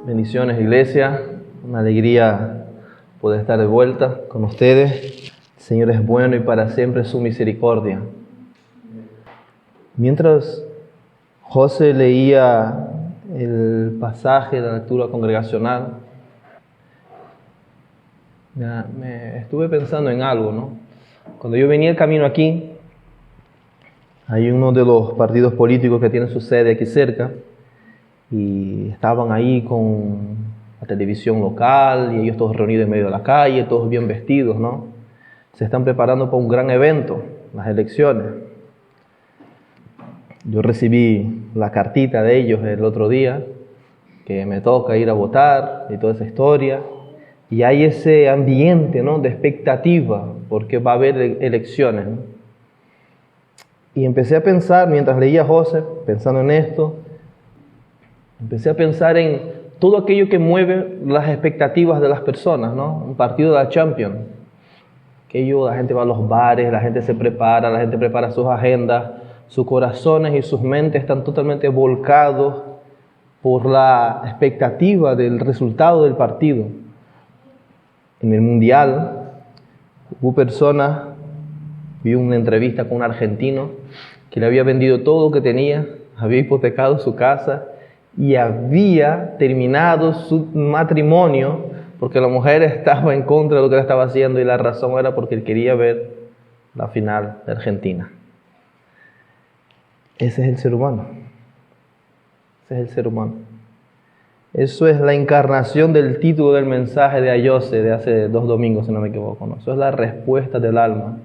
Bendiciones, iglesia. Una alegría poder estar de vuelta con ustedes. El Señor es bueno y para siempre su misericordia. Mientras José leía el pasaje de la lectura congregacional, me estuve pensando en algo, ¿no? Cuando yo venía el camino aquí, hay uno de los partidos políticos que tiene su sede aquí cerca, y estaban ahí con la televisión local, y ellos todos reunidos en medio de la calle, todos bien vestidos, ¿no? Se están preparando para un gran evento, las elecciones. Yo recibí la cartita de ellos el otro día, que me toca ir a votar y toda esa historia. Y hay ese ambiente, ¿no?, de expectativa, porque va a haber elecciones, ¿no? Y empecé a pensar, mientras leía a José, pensando en esto, empecé a pensar en todo aquello que mueve las expectativas de las personas, ¿no? Un partido de la Champions. La gente va a los bares, la gente se prepara, la gente prepara sus agendas, sus corazones y sus mentes están totalmente volcados por la expectativa del resultado del partido. En el Mundial, vi una entrevista con un argentino que le había vendido todo lo que tenía, había hipotecado su casa y había terminado su matrimonio porque la mujer estaba en contra de lo que él estaba haciendo y la razón era porque él quería ver la final de Argentina. Ese es el ser humano. Ese es el ser humano. Eso es la encarnación del título del mensaje de Ayose de hace 2 domingos, si no me equivoco, ¿no? Eso es la respuesta del alma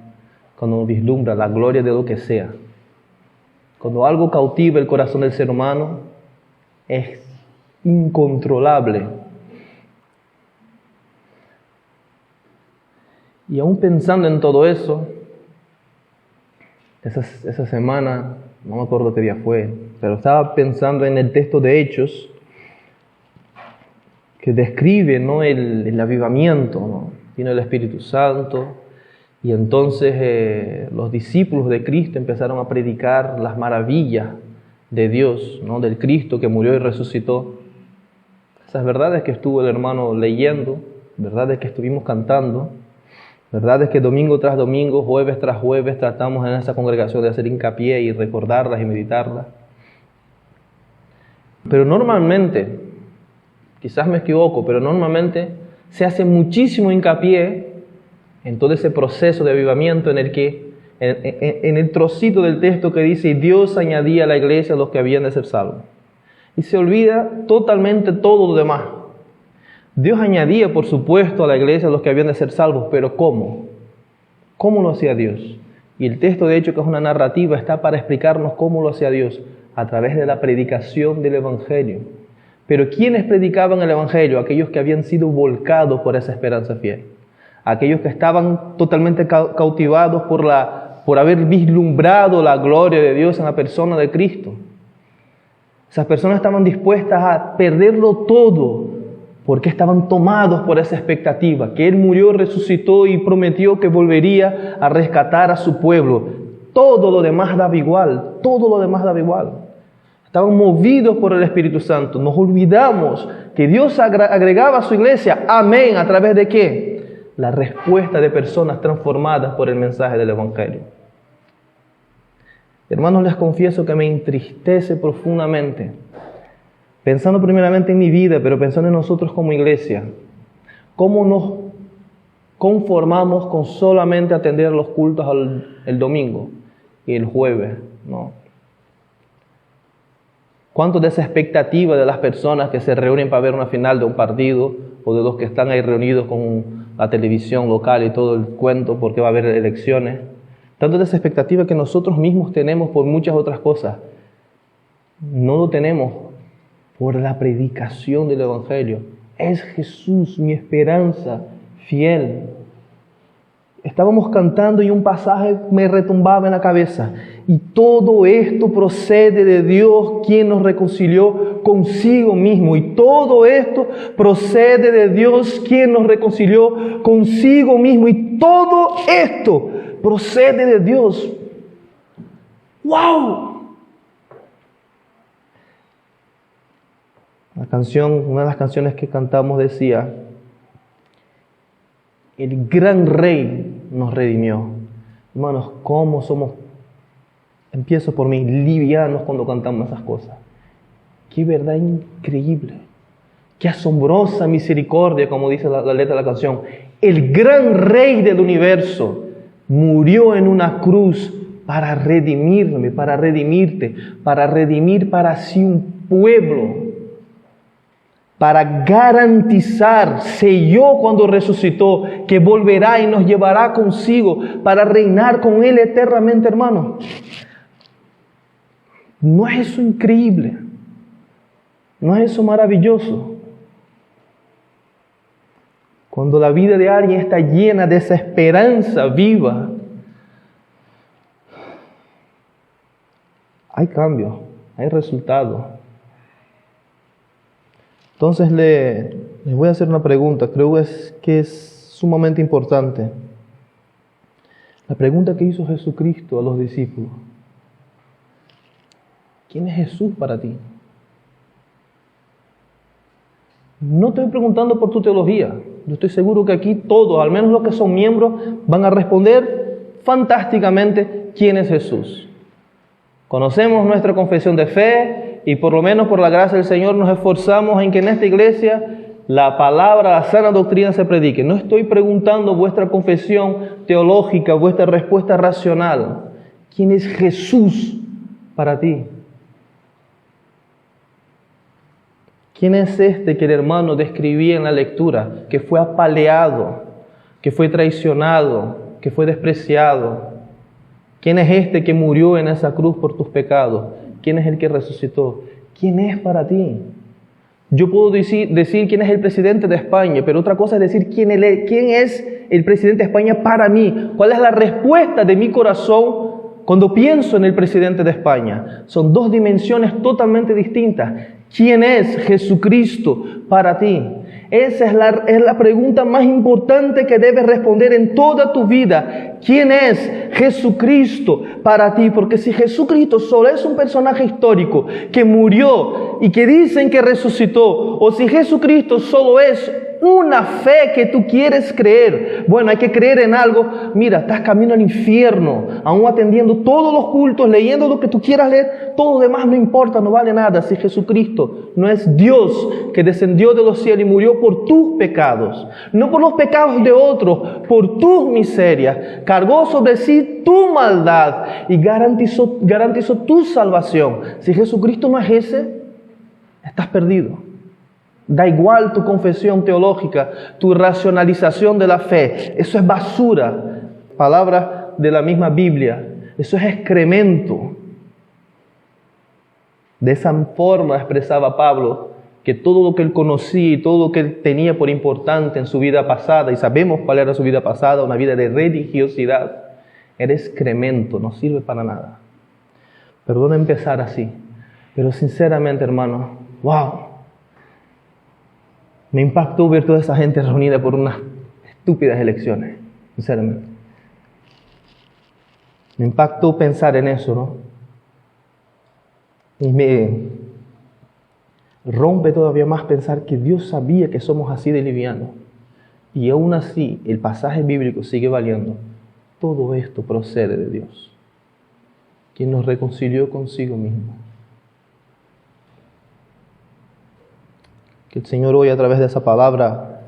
cuando vislumbra la gloria de lo que sea. Cuando algo cautiva el corazón del ser humano, es incontrolable. Y aún pensando en todo eso, esa semana, no me acuerdo qué día fue, pero estaba pensando en el texto de Hechos, que describe, ¿no?, el avivamiento, ¿no? Vino el Espíritu Santo, y entonces los discípulos de Cristo empezaron a predicar las maravillas de Dios, ¿no?, del Cristo que murió y resucitó. Esas verdades que estuvo el hermano leyendo, verdades que estuvimos cantando, verdades que domingo tras domingo, jueves tras jueves tratamos en esa congregación de hacer hincapié y recordarlas y meditarlas. Pero normalmente, quizás me equivoco, pero normalmente se hace muchísimo hincapié en todo ese proceso de avivamiento en el que, en el trocito del texto que dice, y Dios añadía a la iglesia a los que habían de ser salvos. Y se olvida totalmente todo lo demás. Dios añadía, por supuesto, a la iglesia a los que habían de ser salvos, pero ¿cómo? ¿Cómo lo hacía Dios? Y el texto, de hecho, que es una narrativa, está para explicarnos cómo lo hacía Dios, a través de la predicación del Evangelio. Pero ¿quiénes predicaban el Evangelio? Aquellos que habían sido volcados por esa esperanza fiel. Aquellos que estaban totalmente cautivados por haber vislumbrado la gloria de Dios en la persona de Cristo. Esas personas estaban dispuestas a perderlo todo porque estaban tomados por esa expectativa, que Él murió, resucitó y prometió que volvería a rescatar a su pueblo. Todo lo demás daba igual, todo lo demás daba igual. Estaban movidos por el Espíritu Santo. Nos olvidamos que Dios agregaba a su iglesia, amén, ¿a través de qué? La respuesta de personas transformadas por el mensaje del Evangelio. Hermanos, les confieso que me entristece profundamente, pensando primeramente en mi vida, pero pensando en nosotros como iglesia, cómo nos conformamos con solamente atender los cultos el domingo y el jueves, ¿no? ¿Cuánto de esa expectativa de las personas que se reúnen para ver una final de un partido o de los que están ahí reunidos con la televisión local y todo el cuento porque va a haber elecciones? Tanto de esa expectativa que nosotros mismos tenemos por muchas otras cosas, no lo tenemos por la predicación del Evangelio. Es Jesús mi esperanza fiel. Estábamos cantando y un pasaje me retumbaba en la cabeza. Y todo esto procede de Dios, quien nos reconcilió consigo mismo. Y todo esto procede de Dios, quien nos reconcilió consigo mismo. Y todo esto procede de Dios. ¡Wow! una de las canciones que cantamos decía: el gran Rey nos redimió. Hermanos, ¿cómo somos? Empiezo por mí, livianos cuando cantamos esas cosas. Qué verdad increíble, qué asombrosa misericordia, como dice la letra de la canción. El gran Rey del universo murió en una cruz para redimirme, para redimirte, para redimir para sí un pueblo, para garantizar, selló cuando resucitó, que volverá y nos llevará consigo para reinar con Él eternamente, hermano. ¿No es eso increíble? ¿No es eso maravilloso? Cuando la vida de alguien está llena de esa esperanza viva, hay cambio, hay resultado. Entonces les voy a hacer una pregunta, creo que es sumamente importante. La pregunta que hizo Jesucristo a los discípulos: ¿quién es Jesús para ti? No estoy preguntando por tu teología. Yo estoy seguro que aquí todos, al menos los que son miembros, van a responder fantásticamente quién es Jesús. Conocemos nuestra confesión de fe y por lo menos por la gracia del Señor nos esforzamos en que en esta iglesia la palabra, la sana doctrina se predique. No estoy preguntando vuestra confesión teológica, vuestra respuesta racional. ¿Quién es Jesús para ti? ¿Quién es este que el hermano describía en la lectura, que fue apaleado, que fue traicionado, que fue despreciado? ¿Quién es este que murió en esa cruz por tus pecados? ¿Quién es el que resucitó? ¿Quién es para ti? Yo puedo decir quién es el presidente de España, pero otra cosa es decir quién es el presidente de España para mí. ¿Cuál es la respuesta de mi corazón cuando pienso en el presidente de España? Son dos dimensiones totalmente distintas. ¿Quién es Jesucristo para ti? Esa es la pregunta más importante que debes responder en toda tu vida. ¿Quién es Jesucristo para ti? Porque si Jesucristo solo es un personaje histórico que murió y que dicen que resucitó, o si Jesucristo solo es una fe que tú quieres creer, bueno, hay que creer en algo. Mira, estás camino al infierno, aún atendiendo todos los cultos, leyendo lo que tú quieras leer, todo lo demás no importa, no vale nada. Si Jesucristo no es Dios que descendió de los cielos y murió por tus pecados, no por los pecados de otros, por tus miserias, cargó sobre sí tu maldad y garantizó tu salvación. Si Jesucristo no es ese, estás perdido. Da igual tu confesión teológica, tu racionalización de la fe. Eso es basura. Palabra de la misma Biblia. Eso es excremento. De esa forma expresaba Pablo que todo lo que él conocía y todo lo que él tenía por importante en su vida pasada, y sabemos cuál era su vida pasada, una vida de religiosidad, era excremento, no sirve para nada. Perdona empezar así, pero sinceramente, hermano, wow. Me impactó ver toda esa gente reunida por unas estúpidas elecciones, sinceramente. Me impactó pensar en eso, ¿no? Y me rompe todavía más pensar que Dios sabía que somos así de livianos. Y aún así, el pasaje bíblico sigue valiendo. Todo esto procede de Dios, quien nos reconcilió consigo mismo. Que el Señor hoy, a través de esa palabra,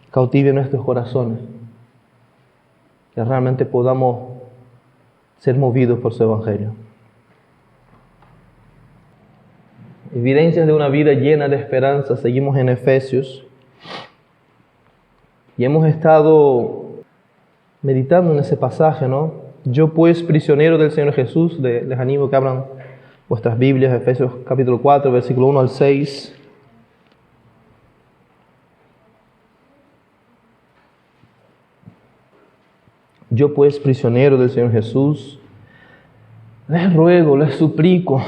cautive nuestros corazones. Que realmente podamos ser movidos por su Evangelio. Evidencias de una vida llena de esperanza. Seguimos en Efesios. Y hemos estado meditando en ese pasaje, ¿no? Yo pues, prisionero del Señor Jesús, les animo que abran vuestras Biblias, Efesios capítulo 4, versículo 1 al 6. Yo pues, prisionero del Señor Jesús, les ruego, les suplico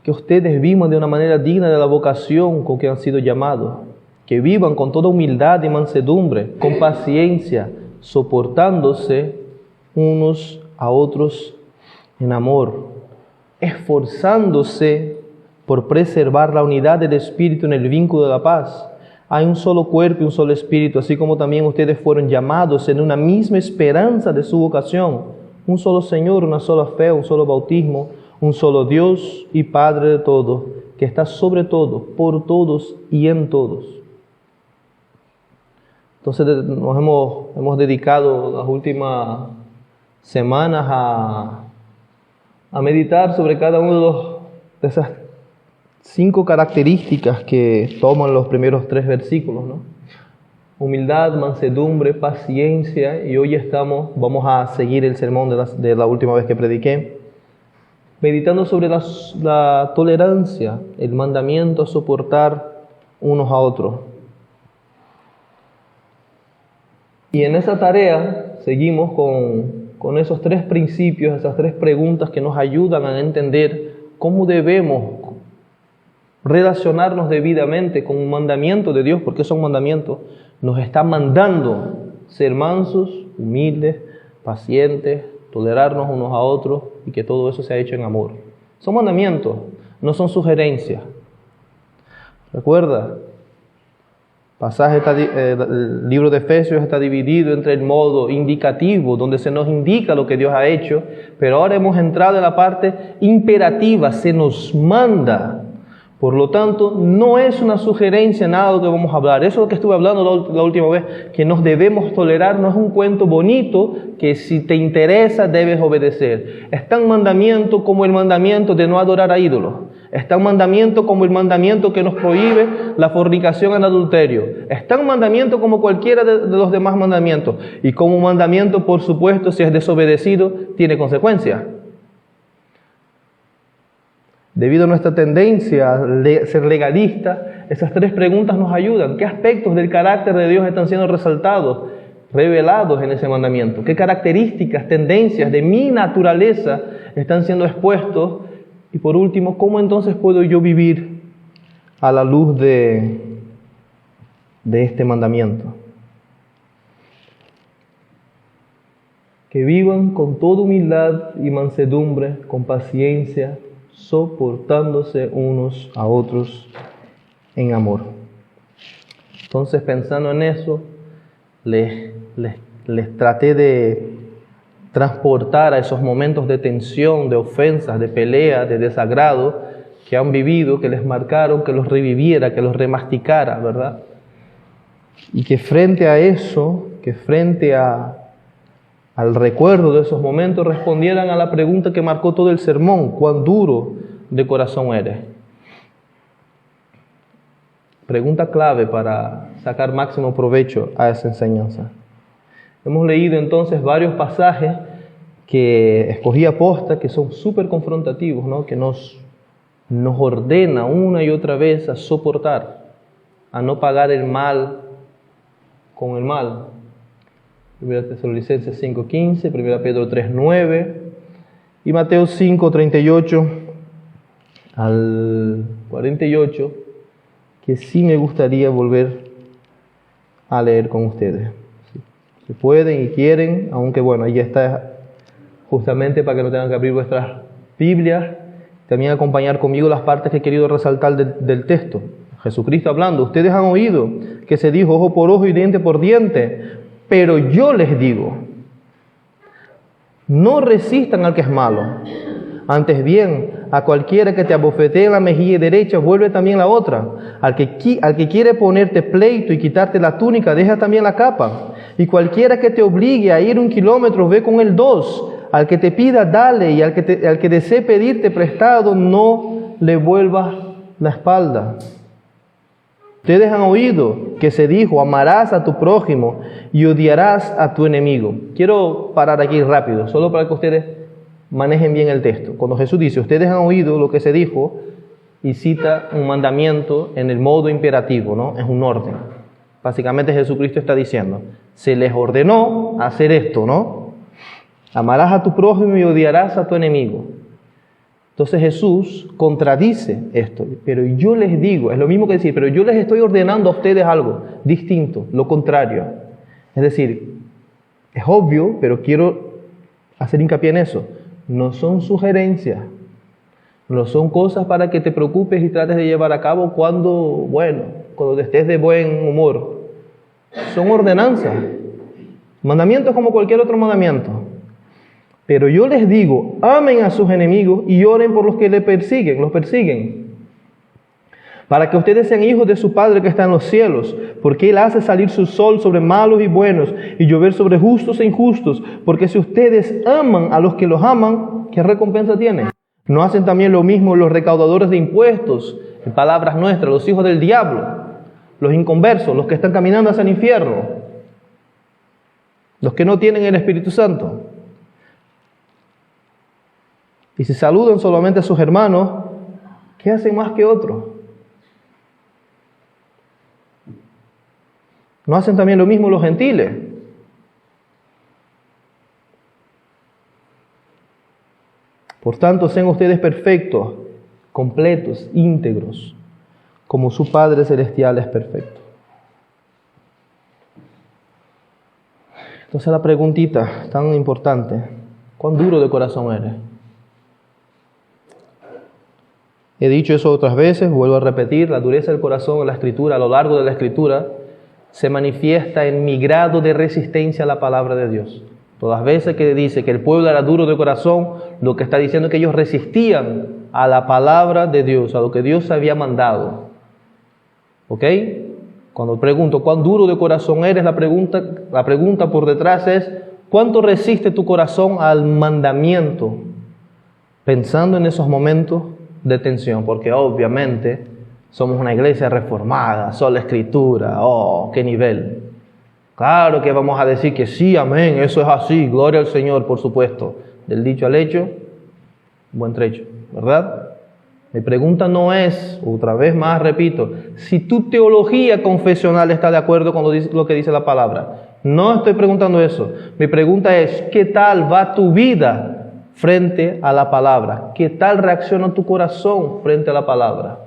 que ustedes vivan de una manera digna de la vocación con que han sido llamados, que vivan con toda humildad y mansedumbre, con paciencia, soportándose unos a otros en amor, esforzándose por preservar la unidad del Espíritu en el vínculo de la paz. Hay un solo cuerpo y un solo Espíritu, así como también ustedes fueron llamados en una misma esperanza de su vocación. Un solo Señor, una sola fe, un solo bautismo, un solo Dios y Padre de todos, que está sobre todo, por todos y en todos. Entonces nos hemos dedicado las últimas semanas a meditar sobre cada uno de esas 5 características que toman los primeros 3 versículos, ¿no? Humildad, mansedumbre, paciencia, y hoy vamos a seguir el sermón de la última vez que prediqué, meditando sobre la tolerancia, el mandamiento a soportar unos a otros. Y en esa tarea seguimos con esos 3 principios, esas 3 preguntas que nos ayudan a entender cómo debemos relacionarnos debidamente con un mandamiento de Dios, porque son mandamientos. Nos está mandando ser mansos, humildes, pacientes, tolerarnos unos a otros y que todo eso sea hecho en amor. Son mandamientos, no son sugerencias. Recuerda, el libro de Efesios está dividido entre el modo indicativo, donde se nos indica lo que Dios ha hecho, pero ahora hemos entrado en la parte imperativa, se nos manda. Por lo tanto, no es una sugerencia nada de lo que vamos a hablar. Eso es lo que estuve hablando la última vez, que nos debemos tolerar, no es un cuento bonito que si te interesa debes obedecer. Es tan mandamiento como el mandamiento de no adorar a ídolos. Es tan mandamiento como el mandamiento que nos prohíbe la fornicación en adulterio. Es tan mandamiento como cualquiera de los demás mandamientos. Y como un mandamiento, por supuesto, si es desobedecido, tiene consecuencias. Debido a nuestra tendencia a ser legalista, esas 3 preguntas nos ayudan. ¿Qué aspectos del carácter de Dios están siendo resaltados, revelados en ese mandamiento? ¿Qué características, tendencias de mi naturaleza están siendo expuestos? Y por último, ¿cómo entonces puedo yo vivir a la luz de este mandamiento? Que vivan con toda humildad y mansedumbre, con paciencia, soportándose unos a otros en amor. Entonces, pensando en eso, les traté de transportar a esos momentos de tensión, de ofensas, de pelea, de desagrado que han vivido, que les marcaron, que los reviviera, que los remasticara, ¿verdad? Y que frente a eso, que frente al recuerdo de esos momentos, respondieran a la pregunta que marcó todo el sermón: ¿cuán duro de corazón eres? Pregunta clave para sacar máximo provecho a esa enseñanza. Hemos leído entonces varios pasajes que escogí aposta, que son súper confrontativos, ¿no? Que nos ordena una y otra vez a soportar, a no pagar el mal con el mal. 1 Tesalonicenses 5:15, 1 Pedro 3:9 y Mateo 5:38 al 48, que sí me gustaría volver a leer con ustedes. Si pueden y quieren, aunque bueno, ahí está justamente para que no tengan que abrir vuestras Biblias, también acompañar conmigo las partes que he querido resaltar del texto. Jesucristo hablando: ustedes han oído que se dijo ojo por ojo y diente por diente, pero yo les digo, no resistan al que es malo. Antes bien, a cualquiera que te abofetee en la mejilla derecha, vuelve también la otra. Al que quiere ponerte pleito y quitarte la túnica, deja también la capa. Y cualquiera que te obligue a ir 1 kilómetro, ve con él 2. Al que te pida, dale, y al que desee pedirte prestado, no le vuelvas la espalda. Ustedes han oído que se dijo: amarás a tu prójimo y odiarás a tu enemigo. Quiero parar aquí rápido, solo para que ustedes manejen bien el texto. Cuando Jesús dice: ustedes han oído lo que se dijo, y cita un mandamiento en el modo imperativo, ¿no? Es un orden. Básicamente Jesucristo está diciendo: se les ordenó hacer esto, ¿no? Amarás a tu prójimo y odiarás a tu enemigo. Entonces Jesús contradice esto, pero yo les digo, es lo mismo que decir, pero yo les estoy ordenando a ustedes algo distinto, lo contrario. Es decir, es obvio, pero quiero hacer hincapié en eso. No son sugerencias, No son cosas para que te preocupes y trates de llevar a cabo cuando estés de buen humor. Son ordenanzas, mandamientos como cualquier otro mandamiento. Pero yo les digo, amen a sus enemigos y oren por los que los persiguen, para que ustedes sean hijos de su Padre que está en los cielos, porque Él hace salir su sol sobre malos y buenos y llover sobre justos e injustos, porque si ustedes aman a los que los aman, ¿qué recompensa tienen? ¿No hacen también lo mismo los recaudadores de impuestos? En palabras nuestras, los hijos del diablo, los inconversos, los que están caminando hacia el infierno, los que no tienen el Espíritu Santo. Y si saludan solamente a sus hermanos, ¿qué hacen más que otros? ¿No hacen también lo mismo los gentiles? Por tanto, sean ustedes perfectos, completos, íntegros, como su Padre Celestial es perfecto. Entonces la preguntita tan importante, ¿cuán duro de corazón eres? He dicho eso otras veces, vuelvo a repetir, la dureza del corazón en la Escritura, a lo largo de la Escritura, se manifiesta en mi grado de resistencia a la palabra de Dios. Todas las veces que dice que el pueblo era duro de corazón, lo que está diciendo es que ellos resistían a la palabra de Dios, a lo que Dios había mandado. ¿Ok? Cuando pregunto cuán duro de corazón eres, la pregunta por detrás es ¿cuánto resiste tu corazón al mandamiento? Pensando en esos momentos de tensión, porque obviamente somos una iglesia reformada, sola Escritura, qué nivel. Claro que vamos a decir que sí, amén, eso es así, gloria al Señor, por supuesto. Del dicho al hecho, buen trecho, ¿verdad? Mi pregunta no es, otra vez más repito, si tu teología confesional está de acuerdo con lo que dice la palabra. No estoy preguntando eso. Mi pregunta es, ¿qué tal va tu vida frente a la palabra? ¿Qué tal reacciona tu corazón frente a la palabra?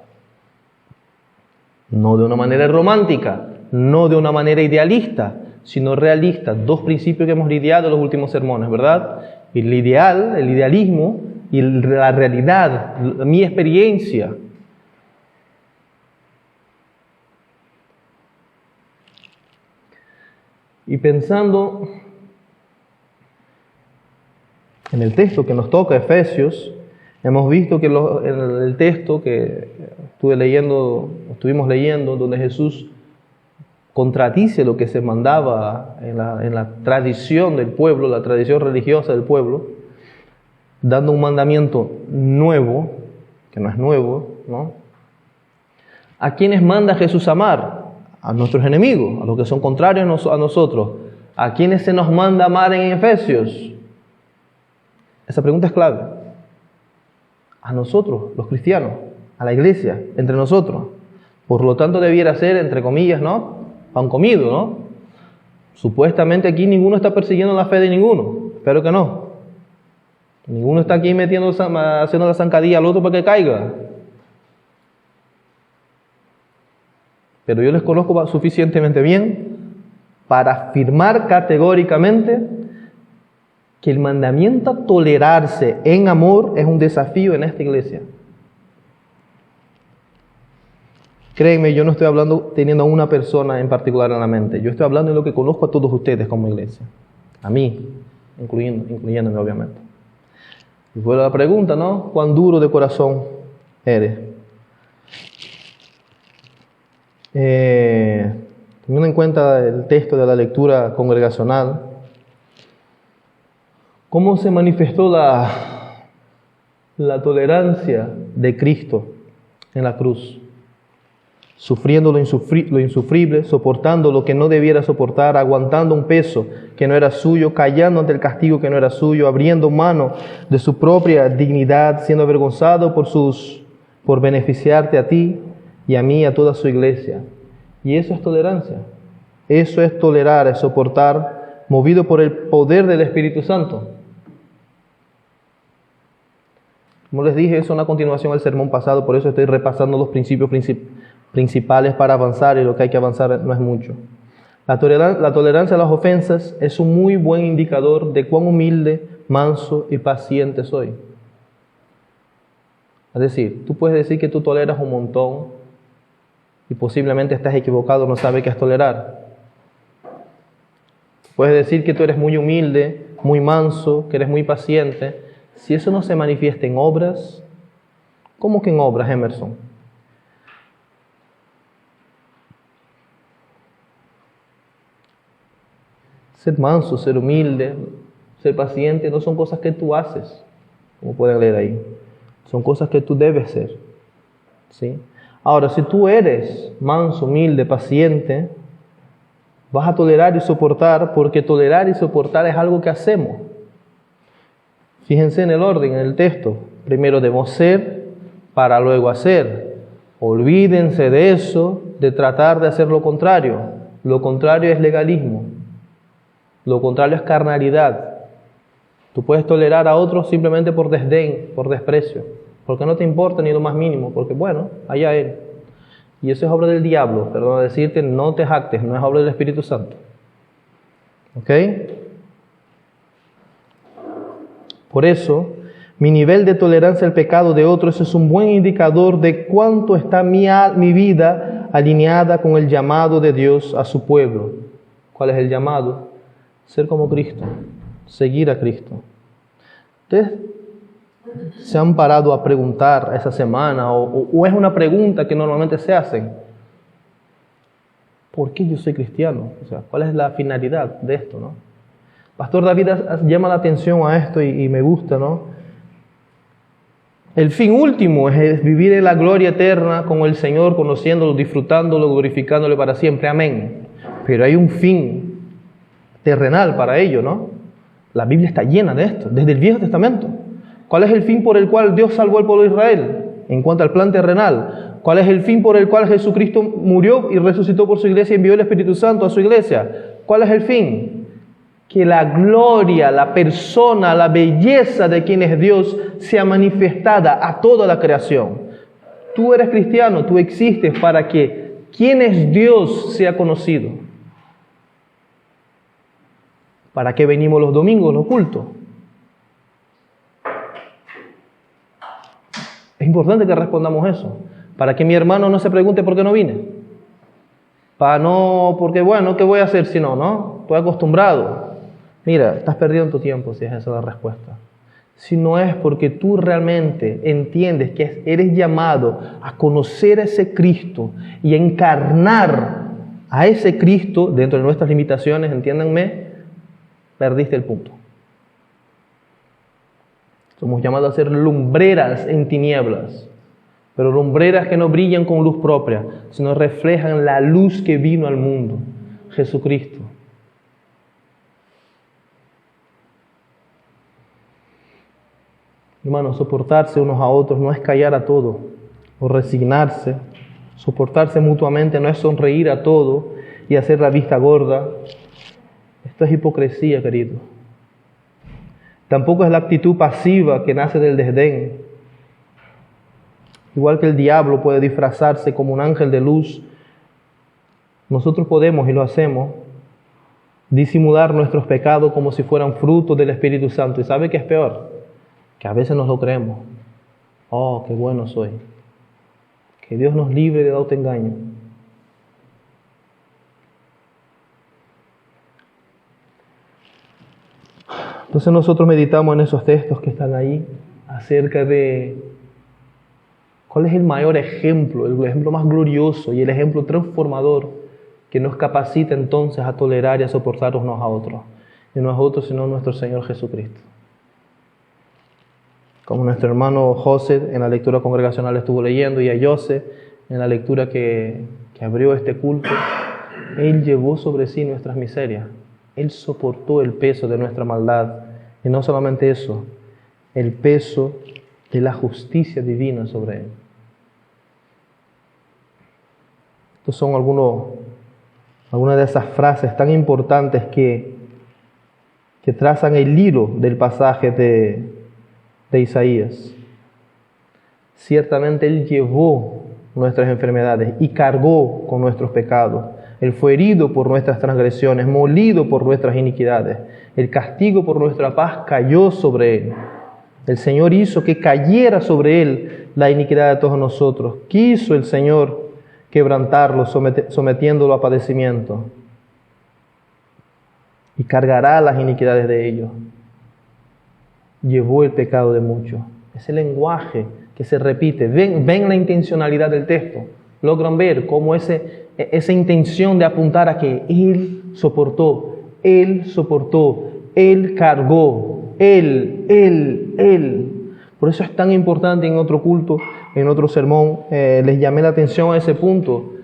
No de una manera romántica, no de una manera idealista, sino realista. Dos principios que hemos lidiado en los últimos sermones, ¿verdad? El ideal, el idealismo y la realidad, mi experiencia. Y pensando en el texto que nos toca, Efesios, hemos visto que en el texto que estuvimos leyendo, donde Jesús contradice lo que se mandaba en la tradición del pueblo, la tradición religiosa del pueblo, dando un mandamiento nuevo, que no es nuevo, ¿no? ¿A quiénes manda Jesús amar? A nuestros enemigos, a los que son contrarios a nosotros. ¿A quiénes se nos manda amar en Efesios? Esa pregunta es clave. A nosotros, los cristianos, a la iglesia, entre nosotros. Por lo tanto, debiera ser, entre comillas, ¿no? Pan comido, ¿no? Supuestamente aquí ninguno está persiguiendo la fe de ninguno. Espero que no. Ninguno está aquí haciendo la zancadilla al otro para que caiga. Pero yo les conozco suficientemente bien para afirmar categóricamente que el mandamiento a tolerarse en amor es un desafío en esta iglesia. Créanme, yo no estoy hablando teniendo a una persona en particular en la mente. Yo estoy hablando de lo que conozco a todos ustedes como iglesia. A mí, incluyéndome obviamente. Y fue la pregunta, ¿no? ¿Cuán duro de corazón eres? Teniendo en cuenta el texto de la lectura congregacional, ¿cómo se manifestó la tolerancia de Cristo en la cruz? Sufriendo lo insufrible, soportando lo que no debiera soportar, aguantando un peso que no era suyo, callando ante el castigo que no era suyo, abriendo mano de su propia dignidad, siendo avergonzado por beneficiarte a ti y a mí y a toda su iglesia. Y eso es tolerancia. Eso es tolerar, es soportar, movido por el poder del Espíritu Santo. Como les dije, eso es una continuación del sermón pasado, por eso estoy repasando los principios principales para avanzar, y lo que hay que avanzar no es mucho. La tolerancia a las ofensas es un muy buen indicador de cuán humilde, manso y paciente soy. Es decir, tú puedes decir que tú toleras un montón y posiblemente estás equivocado, no sabes qué es tolerar. Puedes decir que tú eres muy humilde, muy manso, que eres muy paciente. Si eso no se manifiesta en obras, ¿cómo que en obras, Emerson? Ser manso, ser humilde, ser paciente, no son cosas que tú haces, como pueden leer ahí. Son cosas que tú debes ser, ¿sí? Ahora, si tú eres manso, humilde, paciente, vas a tolerar y soportar, porque tolerar y soportar es algo que hacemos. Fíjense en el orden, en el texto. Primero debemos ser, para luego hacer. Olvídense de eso, de tratar de hacer lo contrario. Lo contrario es legalismo. Lo contrario es carnalidad. Tú puedes tolerar a otros simplemente por desdén, por desprecio, porque no te importa ni lo más mínimo, porque bueno, allá él. Y eso es obra del diablo, perdón decirte, no te jactes, no es obra del Espíritu Santo. ¿Ok? Por eso, mi nivel de tolerancia al pecado de otros es un buen indicador de cuánto está mi vida alineada con el llamado de Dios a su pueblo. ¿Cuál es el llamado? Ser como Cristo, seguir a Cristo. ¿Ustedes se han parado a preguntar esa semana o es una pregunta que normalmente se hacen? ¿Por qué yo soy cristiano? O sea, ¿cuál es la finalidad de esto, no? Pastor David llama la atención a esto y me gusta, ¿no? El fin último es vivir en la gloria eterna con el Señor, conociéndolo, disfrutándolo, glorificándole para siempre. Amén. Pero hay un fin terrenal para ello, ¿no? La Biblia está llena de esto, desde el Viejo Testamento. ¿Cuál es el fin por el cual Dios salvó al pueblo de Israel? En cuanto al plan terrenal. ¿Cuál es el fin por el cual Jesucristo murió y resucitó por su iglesia y envió el Espíritu Santo a su iglesia? ¿Cuál es el fin? Que la gloria, la persona, la belleza de quien es Dios sea manifestada a toda la creación. Tú eres cristiano, tú existes para que quien es Dios sea conocido. ¿Para qué venimos los domingos, los cultos? Es importante que respondamos eso. Para que mi hermano no se pregunte por qué no vine. Porque bueno, ¿qué voy a hacer si no? Estoy acostumbrado. Mira, estás perdiendo tu tiempo si es esa la respuesta. Si no es porque tú realmente entiendes que eres llamado a conocer a ese Cristo y a encarnar a ese Cristo dentro de nuestras limitaciones, entiéndanme, perdiste el punto. Somos llamados a ser lumbreras en tinieblas, pero lumbreras que no brillan con luz propia, sino reflejan la luz que vino al mundo, Jesucristo. Hermanos, soportarse unos a otros no es callar a todo o resignarse. Soportarse mutuamente no es sonreír a todo y hacer la vista gorda. Esto es hipocresía, querido. Tampoco es la actitud pasiva que nace del desdén. Igual que el diablo puede disfrazarse como un ángel de luz, nosotros podemos, y lo hacemos, disimular nuestros pecados como si fueran frutos del Espíritu Santo. ¿Y sabe qué es peor? Que a veces nos lo creemos. Oh, qué bueno soy. Que Dios nos libre de autoengaño. Entonces nosotros meditamos en esos textos que están ahí acerca de cuál es el mayor ejemplo, el ejemplo más glorioso y el ejemplo transformador que nos capacita entonces a tolerar y a soportar unos a otros. Y no a otros, sino a nuestro Señor Jesucristo. Como nuestro hermano José en la lectura congregacional estuvo leyendo, y a José en la lectura que abrió este culto, Él llevó sobre sí nuestras miserias. Él soportó el peso de nuestra maldad. Y no solamente eso, el peso de la justicia divina sobre Él. Estos son algunas de esas frases tan importantes que trazan el hilo del pasaje de Isaías. Ciertamente Él llevó nuestras enfermedades y cargó con nuestros pecados. Él fue herido por nuestras transgresiones, molido por nuestras iniquidades. El castigo por nuestra paz cayó sobre Él. El Señor hizo que cayera sobre Él la iniquidad de todos nosotros. Quiso el Señor quebrantarlo, sometiéndolo a padecimiento. Y cargará las iniquidades de ellos. Llevó el pecado de muchos. Ese lenguaje que se repite. Ven la intencionalidad del texto. Logran ver cómo esa intención de apuntar a que Él soportó, Él cargó, Él. Por eso es tan importante en otro culto, en otro sermón, les llamé la atención a ese punto.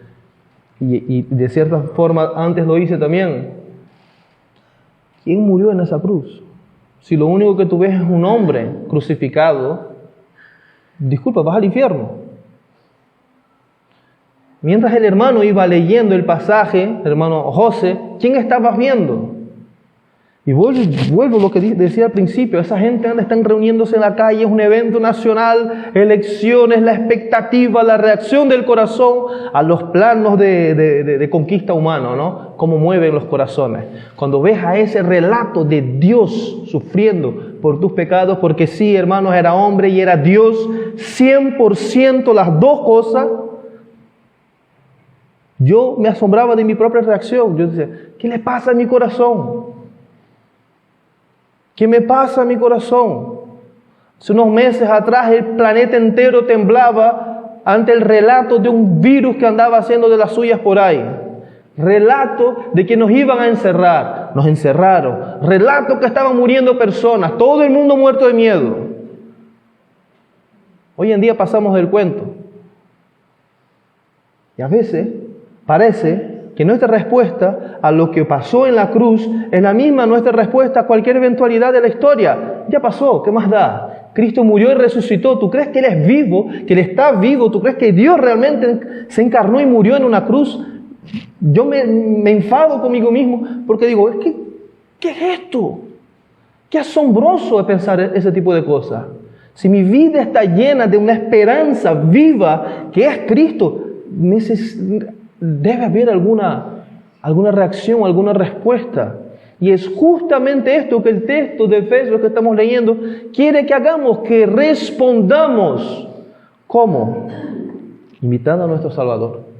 Y de cierta forma antes lo hice también. ¿Quién murió en esa cruz? Si lo único que tú ves es un hombre crucificado, disculpa, vas al infierno. Mientras el hermano iba leyendo el pasaje, el hermano José, ¿quién estabas viendo? Y vuelvo a lo que decía al principio, esa gente están reuniéndose en la calle, es un evento nacional, elecciones, la expectativa, la reacción del corazón a los planos de conquista humana, ¿no? Cómo mueven los corazones. Cuando ves a ese relato de Dios sufriendo por tus pecados, porque sí, hermanos, era hombre y era Dios, 100% las dos cosas. Yo me asombraba de mi propia reacción. Yo decía, ¿qué le pasa a mi corazón? ¿Qué me pasa a mi corazón? Hace unos meses atrás el planeta entero temblaba ante el relato de un virus que andaba haciendo de las suyas por ahí. Relato de que nos iban a encerrar. Nos encerraron. Relato que estaban muriendo personas. Todo el mundo muerto de miedo. Hoy en día pasamos del cuento. Y a veces parece que nuestra respuesta a lo que pasó en la cruz es la misma nuestra respuesta a cualquier eventualidad de la historia. Ya pasó, ¿qué más da? Cristo murió y resucitó. ¿Tú crees que Él es vivo? ¿Que Él está vivo? ¿Tú crees que Dios realmente se encarnó y murió en una cruz? Yo me enfado conmigo mismo porque digo, ¿qué es esto? Qué asombroso es pensar ese tipo de cosas. Si mi vida está llena de una esperanza viva que es Cristo, debe haber alguna reacción, alguna respuesta. Y es justamente esto que el texto de Efesios que estamos leyendo quiere que hagamos, que respondamos. ¿Cómo? Imitando a nuestro Salvador.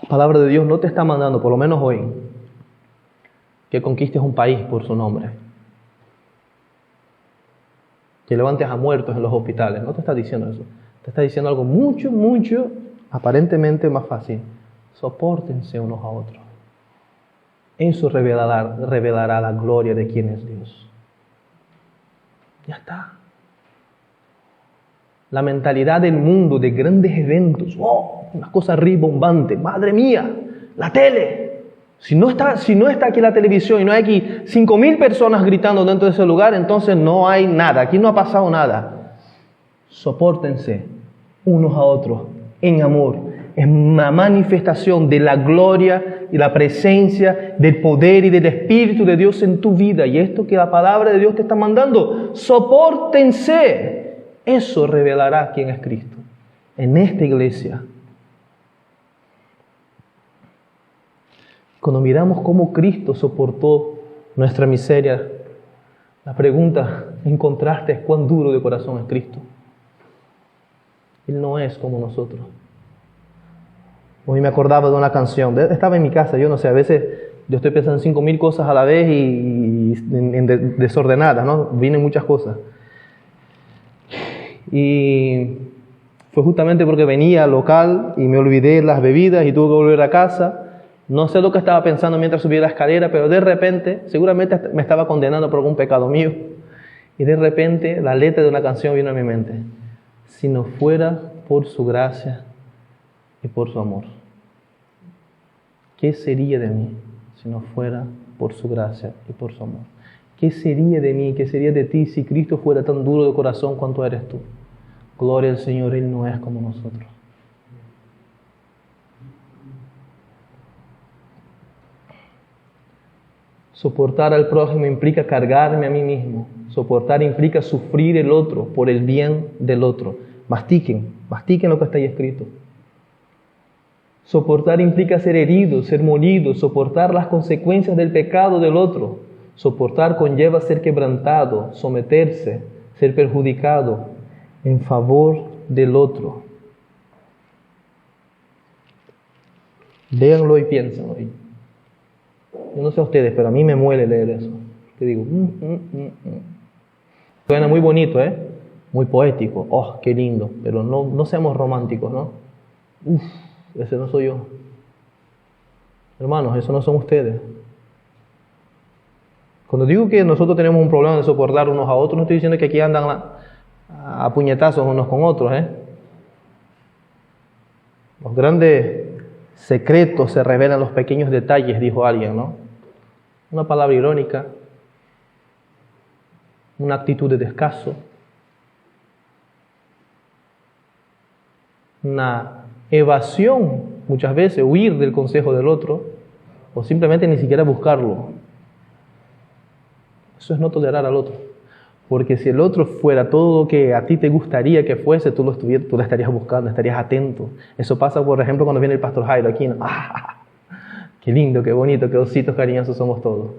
La palabra de Dios no te está mandando, por lo menos hoy, que conquistes un país por su nombre. Que levantes a muertos en los hospitales. No te está diciendo eso. Te está diciendo algo mucho, aparentemente más fácil. Sopórtense unos a otros. Eso revelará la gloria de quién es Dios. Ya está. La mentalidad del mundo de grandes eventos. ¡Oh! Una cosa ribombante. ¡Madre mía! La tele. Si no está aquí la televisión y no hay aquí 5,000 personas gritando dentro de ese lugar, entonces no hay nada. Aquí no ha pasado nada. Sopórtense unos a otros en amor. Es una manifestación de la gloria y la presencia del poder y del Espíritu de Dios en tu vida. Y esto que la palabra de Dios te está mandando, sopórtense. Eso revelará quién es Cristo en esta iglesia. Cuando miramos cómo Cristo soportó nuestra miseria, la pregunta en contraste es cuán duro de corazón es Cristo. Él no es como nosotros. Hoy me acordaba de una canción. Estaba en mi casa, yo no sé, a veces yo estoy pensando en 5,000 cosas a la vez y desordenadas, ¿no? Vienen muchas cosas. Y fue justamente porque venía al local y me olvidé las bebidas y tuve que volver a casa. No sé lo que estaba pensando mientras subía la escalera, pero de repente, seguramente me estaba condenando por algún pecado mío. Y de repente la letra de una canción vino a mi mente. Si no fuera por su gracia y por su amor. ¿Qué sería de mí si no fuera por su gracia y por su amor? ¿Qué sería de mí, qué sería de ti si Cristo fuera tan duro de corazón cuanto eres tú? Gloria al Señor, Él no es como nosotros. Soportar al prójimo implica cargarme a mí mismo. Soportar implica sufrir el otro por el bien del otro. Mastiquen lo que está ahí escrito. Soportar implica ser herido, ser molido, soportar las consecuencias del pecado del otro. Soportar conlleva ser quebrantado, someterse, ser perjudicado en favor del otro. Léanlo y piénsenlo. Yo no sé a ustedes, pero a mí me muele leer eso. Te digo, Suena muy bonito, muy poético. Oh, qué lindo. Pero no seamos románticos, ¿no? Ese no soy yo. Hermanos, eso no son ustedes. Cuando digo que nosotros tenemos un problema de soportar unos a otros, no estoy diciendo que aquí andan a puñetazos unos con otros, Los grandes secretos se revelan en los pequeños detalles, dijo alguien, ¿no? Una palabra irónica, una actitud de descaso, una evasión, muchas veces huir del consejo del otro, o simplemente ni siquiera buscarlo. Eso es no tolerar al otro. Porque si el otro fuera todo lo que a ti te gustaría que fuese, tú lo estarías buscando, estarías atento. Eso pasa, por ejemplo, cuando viene el pastor Jairo aquí, ¿no? Qué lindo, qué bonito, qué ositos cariñosos somos todos.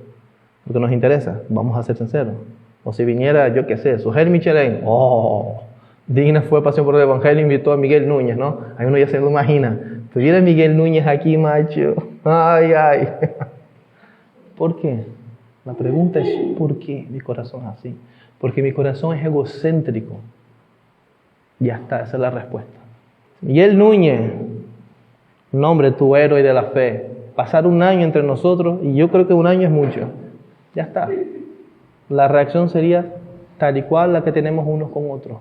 Porque nos interesa, vamos a ser sinceros. O si viniera, yo qué sé, Sujel Michelén, digna fue Pasión por el Evangelio, invitó a Miguel Núñez, ¿no? Ahí uno ya se lo imagina. Tuviera Miguel Núñez aquí, macho. Ay. ¿Por qué? La pregunta es, ¿por qué mi corazón es así? Porque mi corazón es egocéntrico. Ya está, esa es la respuesta. Miguel Núñez, nombre tu héroe de la fe. Pasar un año entre nosotros, y yo creo que un año es mucho. Ya está. La reacción sería tal y cual la que tenemos unos con otros.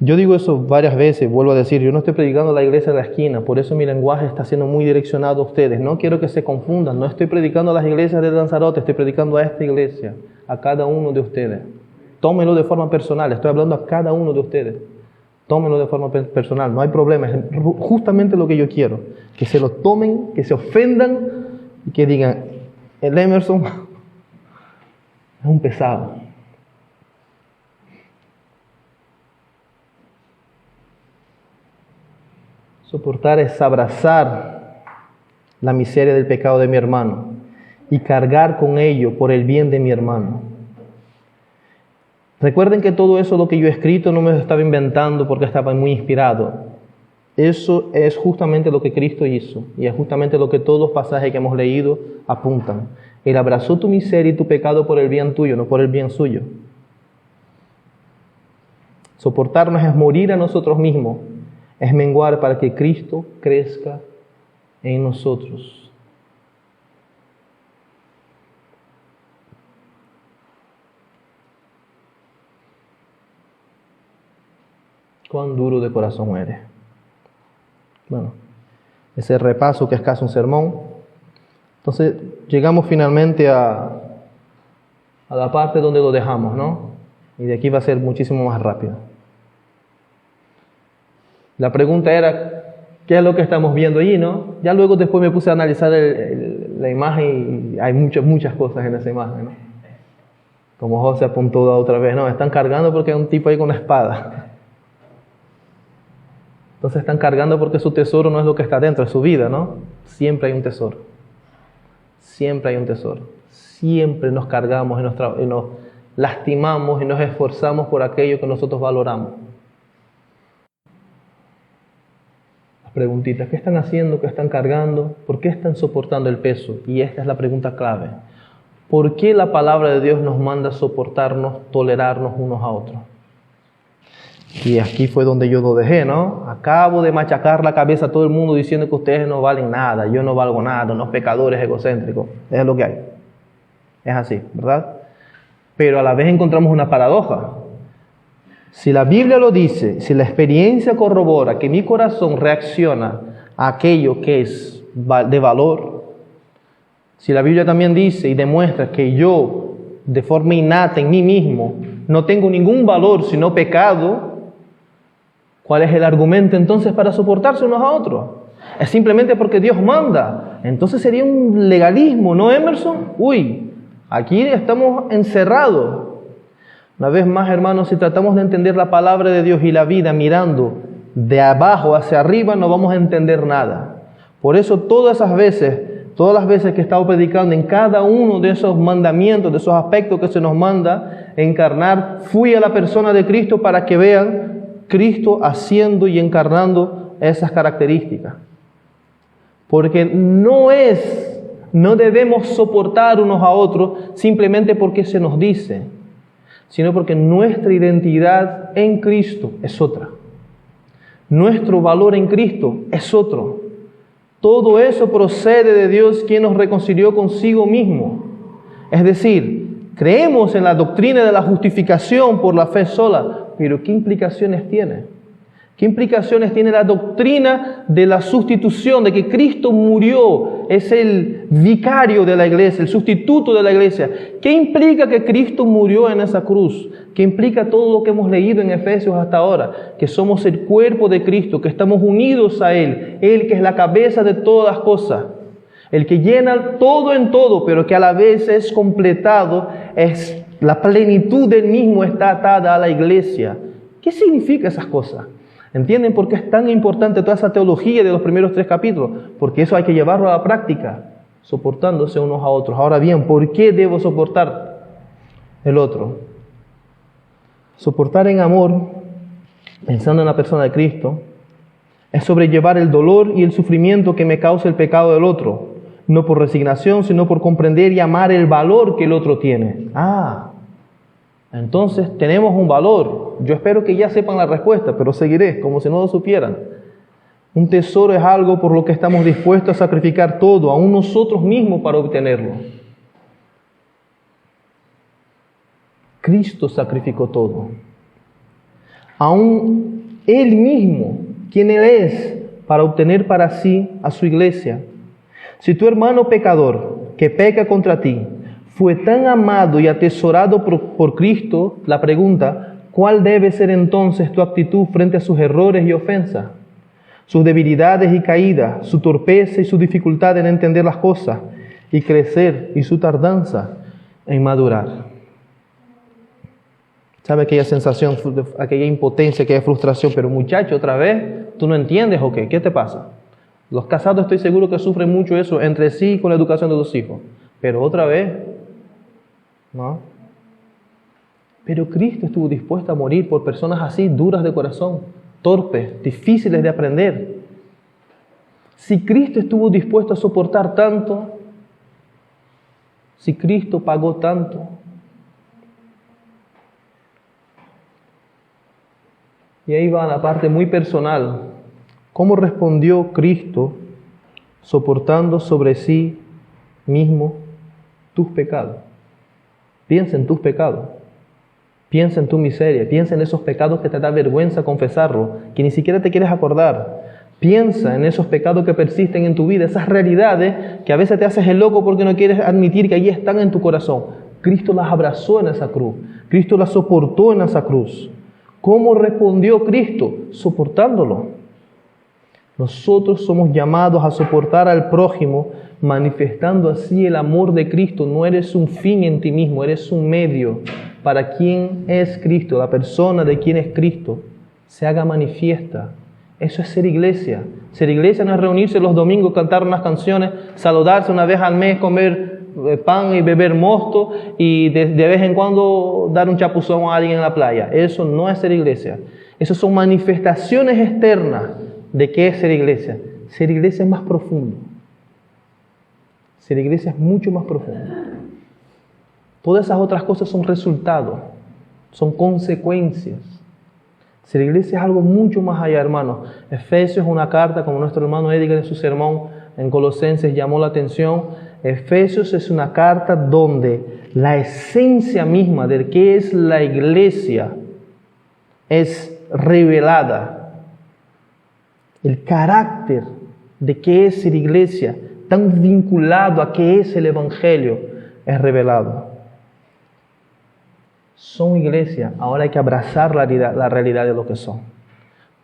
Yo digo eso varias veces, vuelvo a decir, yo no estoy predicando a la iglesia de la esquina, por eso mi lenguaje está siendo muy direccionado a ustedes. No quiero que se confundan, no estoy predicando a las iglesias de Lanzarote, estoy predicando a esta iglesia, a cada uno de ustedes. Tómenlo de forma personal, estoy hablando a cada uno de ustedes. Tómenlo de forma personal, no hay problema, es justamente lo que yo quiero. Que se lo tomen, que se ofendan y que digan, el Emerson es un pesado. Soportar es abrazar la miseria del pecado de mi hermano y cargar con ello por el bien de mi hermano. Recuerden que todo eso, lo que yo he escrito, no me lo estaba inventando porque estaba muy inspirado. Eso es justamente lo que Cristo hizo y es justamente lo que todos los pasajes que hemos leído apuntan. Él abrazó tu miseria y tu pecado por el bien tuyo, no por el bien suyo. Soportarnos es morir a nosotros mismos. Es menguar para que Cristo crezca en nosotros. Cuán duro de corazón eres. Bueno, ese repaso que es casi un sermón. Entonces, llegamos finalmente a la parte donde lo dejamos, ¿no? Y de aquí va a ser muchísimo más rápido. La pregunta era, ¿qué es lo que estamos viendo allí, no? Ya luego después me puse a analizar la imagen y hay muchas cosas en esa imagen, ¿no? Como José apuntó otra vez, no, están cargando porque hay un tipo ahí con una espada. Entonces están cargando porque su tesoro no es lo que está dentro, es su vida, ¿no? Siempre hay un tesoro. Siempre hay un tesoro. Siempre nos cargamos y nos lastimamos y nos esforzamos por aquello que nosotros valoramos. Preguntitas, ¿qué están haciendo? ¿Qué están cargando? ¿Por qué están soportando el peso? Y esta es la pregunta clave. ¿Por qué la palabra de Dios nos manda soportarnos, tolerarnos unos a otros? Y aquí fue donde yo lo dejé, ¿no? Acabo de machacar la cabeza a todo el mundo diciendo que ustedes no valen nada, yo no valgo nada, unos pecadores egocéntricos. Es lo que hay. Es así, ¿verdad? Pero a la vez encontramos una paradoja. Si la Biblia lo dice, si la experiencia corrobora que mi corazón reacciona a aquello que es de valor, si la Biblia también dice y demuestra que yo, de forma innata en mí mismo, no tengo ningún valor sino pecado, ¿cuál es el argumento entonces para soportarse unos a otros? Es simplemente porque Dios manda. Entonces sería un legalismo, ¿no, Emerson? Uy, aquí estamos encerrados. Una vez más, hermanos, si tratamos de entender la palabra de Dios y la vida mirando de abajo hacia arriba, no vamos a entender nada. Por eso todas esas veces todas las veces que he estado predicando en cada uno de esos mandamientos, de esos aspectos que se nos manda encarnar, fui a la persona de Cristo para que vean Cristo haciendo y encarnando esas características. Porque no debemos soportar unos a otros simplemente porque se nos dice, sino porque nuestra identidad en Cristo es otra. Nuestro valor en Cristo es otro. Todo eso procede de Dios, quien nos reconcilió consigo mismo. Es decir, creemos en la doctrina de la justificación por la fe sola, pero ¿qué implicaciones tiene? ¿Qué implicaciones tiene la doctrina de la sustitución, de que Cristo murió, es el vicario de la iglesia, el sustituto de la iglesia? ¿Qué implica que Cristo murió en esa cruz? ¿Qué implica todo lo que hemos leído en Efesios hasta ahora? Que somos el cuerpo de Cristo, que estamos unidos a Él que es la cabeza de todas las cosas, el que llena todo en todo, pero que a la vez es completado, la plenitud del mismo está atada a la iglesia. ¿Qué significa esas cosas? ¿Entienden por qué es tan importante toda esa teología de los primeros 3 capítulos? Porque eso hay que llevarlo a la práctica, soportándose unos a otros. Ahora bien, ¿por qué debo soportar el otro? Soportar en amor, pensando en la persona de Cristo, es sobrellevar el dolor y el sufrimiento que me causa el pecado del otro, no por resignación, sino por comprender y amar el valor que el otro tiene. Entonces tenemos un valor. Yo espero que ya sepan la respuesta, pero seguiré como si no lo supieran. Un tesoro es algo por lo que estamos dispuestos a sacrificar todo, aún nosotros mismos, para obtenerlo. Cristo sacrificó todo. Aún Él mismo, quien Él es, para obtener para sí a su iglesia. Si tu hermano pecador, que peca contra ti, fue tan amado y atesorado por Cristo, la pregunta, ¿cuál debe ser entonces tu actitud frente a sus errores y ofensas? Sus debilidades y caídas, su torpeza y su dificultad en entender las cosas, y crecer, y su tardanza en madurar. ¿Sabe aquella sensación, aquella impotencia, aquella frustración? Pero muchacho, otra vez, ¿tú no entiendes o qué? ¿Qué te pasa? Los casados estoy seguro que sufren mucho eso entre sí con la educación de sus hijos. Pero otra vez, ¿no? Pero Cristo estuvo dispuesto a morir por personas así, duras de corazón, torpes, difíciles de aprender. Si Cristo estuvo dispuesto a soportar tanto, si Cristo pagó tanto, y ahí va la parte muy personal. ¿Cómo respondió Cristo soportando sobre sí mismo tus pecados? Piensa en tus pecados. Piensa en tu miseria. Piensa en esos pecados que te da vergüenza confesarlo, que ni siquiera te quieres acordar. Piensa en esos pecados que persisten en tu vida, esas realidades que a veces te haces el loco porque no quieres admitir que allí están en tu corazón. Cristo las abrazó en esa cruz. Cristo las soportó en esa cruz. ¿Cómo respondió Cristo? Soportándolo. Nosotros somos llamados a soportar al prójimo, manifestando así el amor de Cristo. No eres un fin en ti mismo, eres un medio para quien es Cristo, la persona de quien es Cristo, se haga manifiesta. Eso es ser iglesia. Ser iglesia no es reunirse los domingos, cantar unas canciones, saludarse una vez al mes, comer pan y beber mosto y de vez en cuando dar un chapuzón a alguien en la playa. Eso no es ser iglesia. Eso son manifestaciones externas de qué es ser iglesia. Ser iglesia es más profundo. Ser iglesia es mucho más profundo. Todas esas otras cosas son resultados, son consecuencias. Ser iglesia es algo mucho más allá, hermanos. Efesios es una carta, como nuestro hermano Edgar en su sermón en Colosenses llamó la atención. Efesios es una carta donde la esencia misma de qué es la iglesia es revelada. El carácter de qué es ser iglesia, tan vinculado a qué es el Evangelio, es revelado. Son iglesia, ahora hay que abrazar la realidad de lo que son.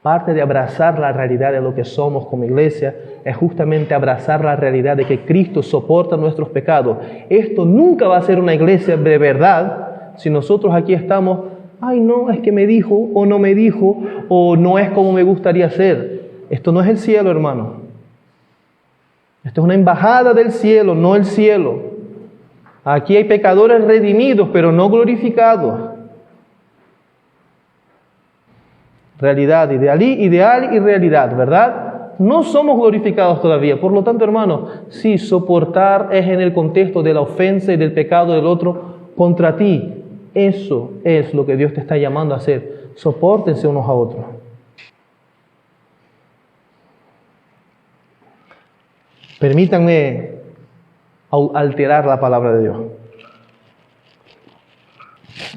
Parte de abrazar la realidad de lo que somos como iglesia es justamente abrazar la realidad de que Cristo soporta nuestros pecados. Esto nunca va a ser una iglesia de verdad si nosotros aquí estamos, ay no, es que me dijo o no me dijo o no es como me gustaría ser. Esto no es el cielo, hermano. Esto es una embajada del cielo, no el cielo. Aquí hay pecadores redimidos, pero no glorificados. Realidad, ideal y realidad, ¿verdad? No somos glorificados todavía. Por lo tanto, hermano, sí, soportar es en el contexto de la ofensa y del pecado del otro contra ti. Eso es lo que Dios te está llamando a hacer. Sopórtense unos a otros. Permítanme alterar la palabra de Dios.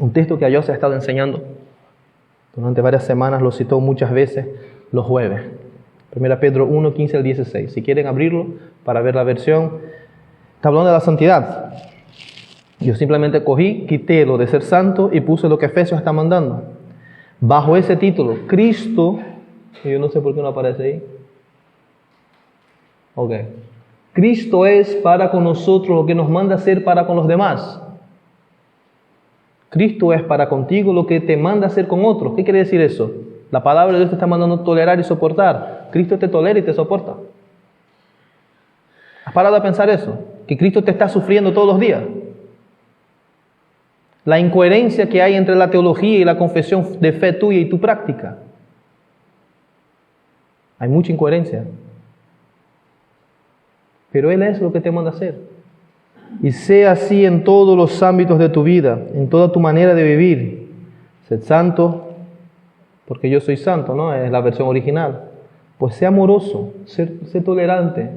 Un texto que a Dios se ha estado enseñando durante varias semanas, lo citó muchas veces los jueves. 1 Pedro 1, 15 al 16. Si quieren abrirlo para ver la versión, está hablando de la santidad. Yo simplemente quité lo de ser santo y puse lo que Efesios está mandando. Bajo ese título, Cristo, y yo no sé por qué no aparece ahí. Ok. Cristo es para con nosotros lo que nos manda hacer para con los demás. Cristo es para contigo lo que te manda hacer con otros. ¿Qué quiere decir eso? La palabra de Dios te está mandando tolerar y soportar. Cristo te tolera y te soporta. ¿Has parado a pensar eso? Que Cristo te está sufriendo todos los días. La incoherencia que hay entre la teología y la confesión de fe tuya y tu práctica. Hay mucha incoherencia. Pero Él es lo que te manda hacer. Y sea así en todos los ámbitos de tu vida, en toda tu manera de vivir. Sed santo, porque yo soy santo, ¿no? Es la versión original. Pues sé amoroso, sé tolerante,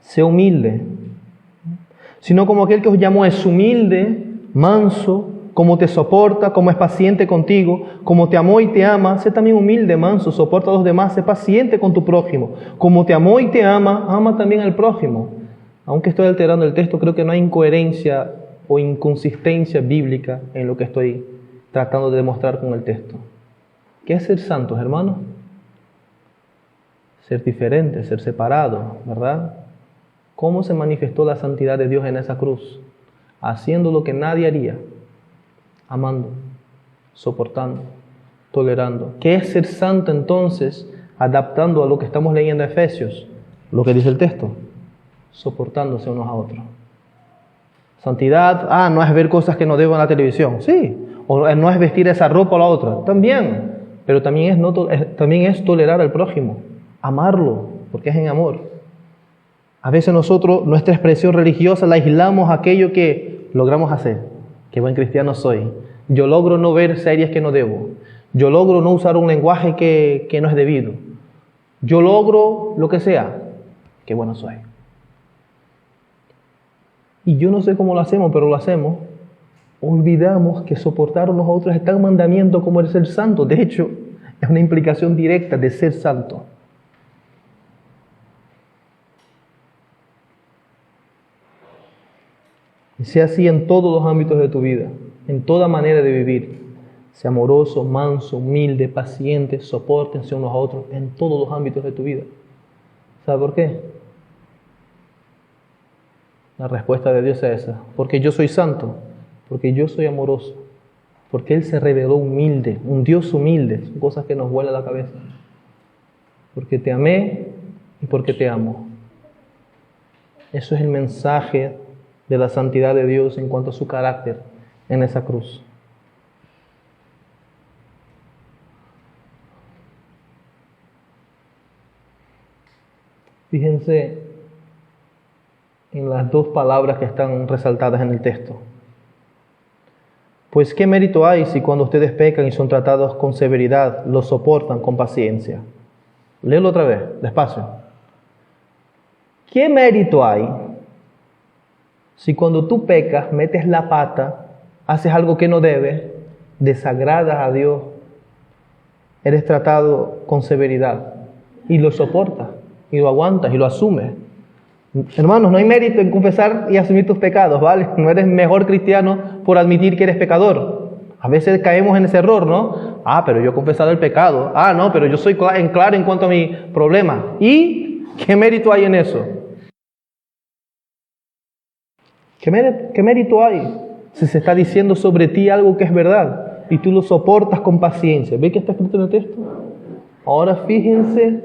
sé humilde. Sino como aquel que os llamó es humilde, manso, como te soporta, como es paciente contigo, como te amó y te ama, sé también humilde, manso, soporta a los demás, sé paciente con tu prójimo. Como te amó y te ama, ama también al prójimo. Aunque estoy alterando el texto, creo que no hay incoherencia o inconsistencia bíblica en lo que estoy tratando de demostrar con el texto. ¿Qué es ser santos, hermanos? Ser diferente, ser separado, ¿verdad? ¿Cómo se manifestó la santidad de Dios en esa cruz? Haciendo lo que nadie haría. Amando, soportando, tolerando. ¿Qué es ser santo entonces? Adaptando a lo que estamos leyendo en Efesios, lo que dice el texto. Soportándose unos a otros. Santidad, no es ver cosas que no debo en la televisión. Sí. O no es vestir esa ropa o la otra. También. Pero también es tolerar al prójimo. Amarlo, porque es en amor. A veces nosotros, nuestra expresión religiosa la aislamos a aquello que logramos hacer. Qué buen cristiano soy. Yo logro no ver series que no debo. Yo logro no usar un lenguaje que no es debido. Yo logro lo que sea. Qué bueno soy. Y yo no sé cómo lo hacemos, pero lo hacemos. Olvidamos que soportar unos a otros es tan mandamiento como el ser santo. De hecho, es una implicación directa de ser santo. Y sea así en todos los ámbitos de tu vida, en toda manera de vivir. Sea amoroso, manso, humilde, paciente, sopórtense unos a otros en todos los ámbitos de tu vida. ¿Sabe por qué? La respuesta de Dios es esa. Porque yo soy santo, porque yo soy amoroso, porque Él se reveló humilde, un Dios humilde. Son cosas que nos vuelan la cabeza. Porque te amé y porque te amo. Eso es el mensaje de la santidad de Dios en cuanto a su carácter en esa cruz. Fíjense en las dos palabras que están resaltadas en el texto. Pues qué mérito hay si cuando ustedes pecan y son tratados con severidad, los soportan con paciencia. Léelo otra vez, despacio. ¿Qué mérito hay si cuando tú pecas, metes la pata, haces algo que no debes, desagradas a Dios, eres tratado con severidad y lo soportas y lo aguantas y lo asumes? Hermanos, no hay mérito en confesar y asumir tus pecados, ¿vale? No eres mejor cristiano por admitir que eres pecador. A veces caemos en ese error, ¿no? Pero yo he confesado el pecado. No, pero yo soy claro en cuanto a mi problema. ¿Y qué mérito hay en eso? ¿Qué mérito hay si se está diciendo sobre ti algo que es verdad y tú lo soportas con paciencia? ¿Ve que está escrito en el texto? Ahora fíjense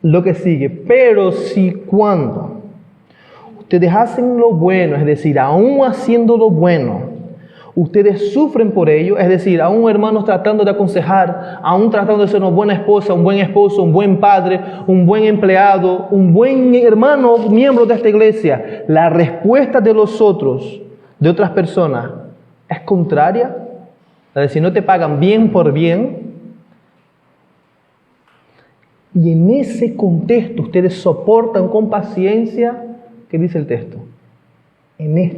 lo que sigue, pero si cuando ustedes hacen lo bueno, es decir, aún haciendo lo bueno, ustedes sufren por ello, es decir, aún hermanos tratando de aconsejar, aún tratando de ser una buena esposa, un buen esposo, un buen padre, un buen empleado, un buen hermano, miembro de esta iglesia, la respuesta de los otros, de otras personas, es contraria. Es decir, no te pagan bien por bien. Y en ese contexto ustedes soportan con paciencia, ¿qué dice el texto? En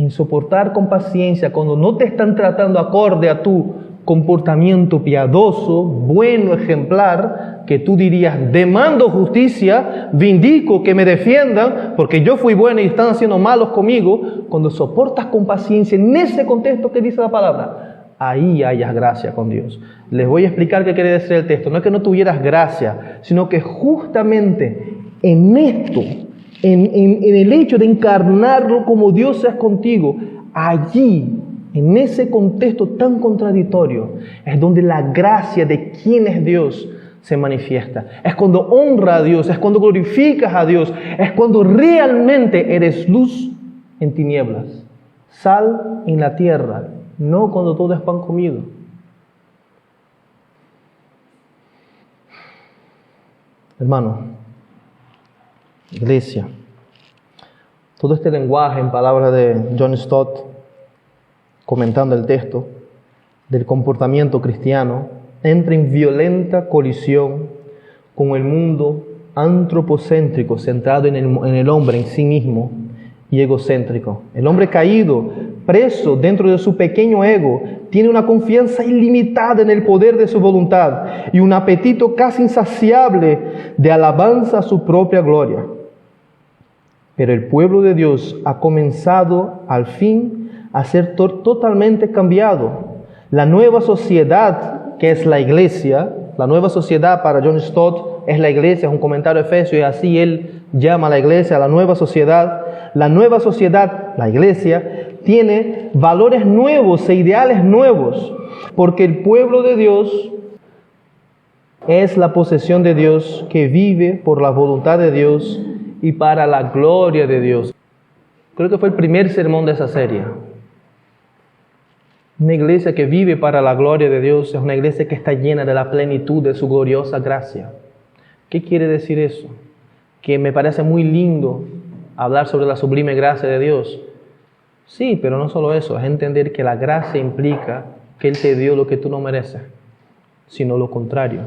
soportar con paciencia, cuando no te están tratando acorde a tu comportamiento piadoso, bueno, ejemplar, que tú dirías, demando justicia, vindico que me defiendan, porque yo fui bueno y están haciendo malos conmigo. Cuando soportas con paciencia, en ese contexto que dice la palabra, ahí hayas gracia con Dios. Les voy a explicar qué quiere decir el texto. No es que no tuvieras gracia, sino que justamente en esto, en el hecho de encarnarlo como Dios es contigo, allí, en ese contexto tan contradictorio, es donde la gracia de quién es Dios se manifiesta. Es cuando honra a Dios, es cuando glorificas a Dios, es cuando realmente eres luz en tinieblas, sal en la tierra, no cuando todo es pan comido. Hermano, iglesia, todo este lenguaje en palabras de John Stott, comentando el texto del comportamiento cristiano, entra en violenta colisión con el mundo antropocéntrico, centrado en el hombre en sí mismo y egocéntrico. El hombre caído, preso dentro de su pequeño ego, tiene una confianza ilimitada en el poder de su voluntad y un apetito casi insaciable de alabanza a su propia gloria. Pero el pueblo de Dios ha comenzado al fin a ser totalmente cambiado. La nueva sociedad, que es la iglesia, la nueva sociedad para John Stott es la iglesia, es un comentario de Efesios, y así él llama a la iglesia la nueva sociedad. La nueva sociedad, la iglesia, tiene valores nuevos e ideales nuevos, porque el pueblo de Dios es la posesión de Dios que vive por la voluntad de Dios y para la gloria de Dios. Creo que fue el primer sermón de esa serie. Una iglesia que vive para la gloria de Dios es una iglesia que está llena de la plenitud de su gloriosa gracia. ¿Qué quiere decir eso? Que me parece muy lindo hablar sobre la sublime gracia de Dios. Sí, pero no solo eso, es entender que la gracia implica que Él te dio lo que tú no mereces, sino lo contrario.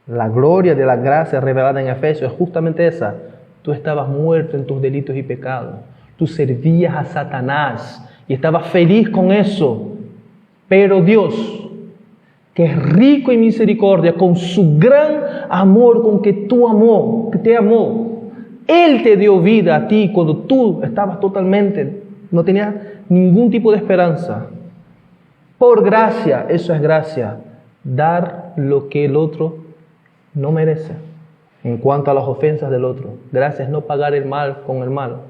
La gloria de la gracia revelada en Efesios es justamente esa. Tú estabas muerto en tus delitos y pecados. Tú servías a Satanás y estabas feliz con eso. Pero Dios, que es rico en misericordia, con su gran amor con que te amó, Él te dio vida a ti cuando tú estabas totalmente, no tenías ningún tipo de esperanza. Por gracia, eso es gracia, dar lo que el otro no merece. En cuanto a las ofensas del otro, gracia es no pagar el mal con el mal.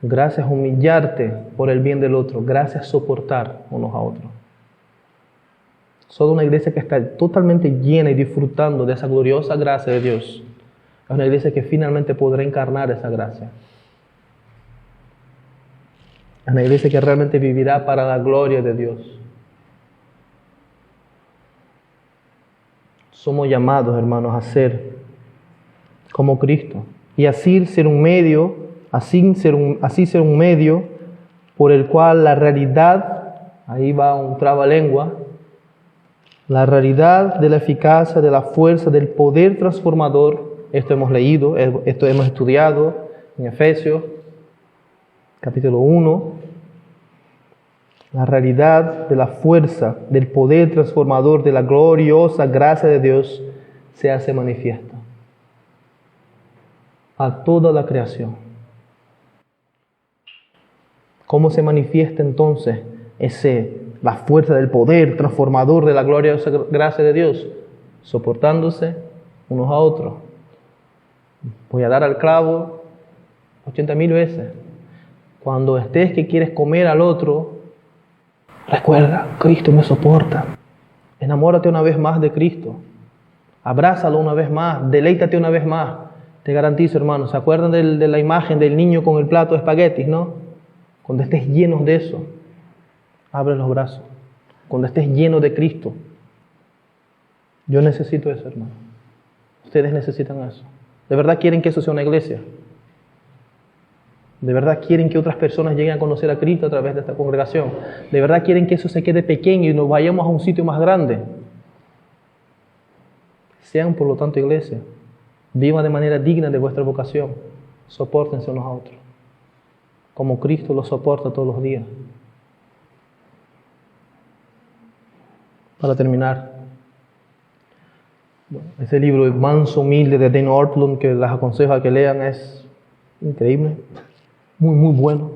Gracia es humillarte por el bien del otro. Gracia es soportar unos a otros. Solo una iglesia que está totalmente llena y disfrutando de esa gloriosa gracia de Dios es una iglesia que finalmente podrá encarnar esa gracia. Es una iglesia que realmente vivirá para la gloria de Dios. Somos llamados, hermanos, a ser como Cristo y así ser un medio, así ser un medio por el cual la realidad, ahí va un trabalengua, la realidad de la eficacia, de la fuerza, del poder transformador. Esto hemos leído, esto hemos estudiado en Efesios, capítulo 1. La realidad de la fuerza, del poder transformador, de la gloriosa gracia de Dios se hace manifiesta a toda la creación. ¿Cómo se manifiesta entonces la fuerza del poder transformador de la gloriosa gracia de Dios? Soportándose unos a otros. Voy a dar al clavo 80,000 veces. Cuando estés que quieres comer al otro, recuerda, Cristo me soporta. Enamórate una vez más de Cristo. Abrázalo una vez más. Deleítate una vez más. Te garantizo, hermanos, ¿se acuerdan de la imagen del niño con el plato de espaguetis, no? Cuando estés llenos de eso, abre los brazos. Cuando estés lleno de Cristo. Yo necesito eso, hermano. Ustedes necesitan eso. ¿De verdad quieren que eso sea una iglesia? ¿De verdad quieren que otras personas lleguen a conocer a Cristo a través de esta congregación? ¿De verdad quieren que eso se quede pequeño y nos vayamos a un sitio más grande? Sean, por lo tanto, iglesia. Vivan de manera digna de vuestra vocación. Sopórtense unos a otros. Como Cristo los soporta todos los días. Para terminar, ese libro Manso Humilde de Dane Ortlund, que les aconsejo a que lean, es increíble. Muy, muy bueno.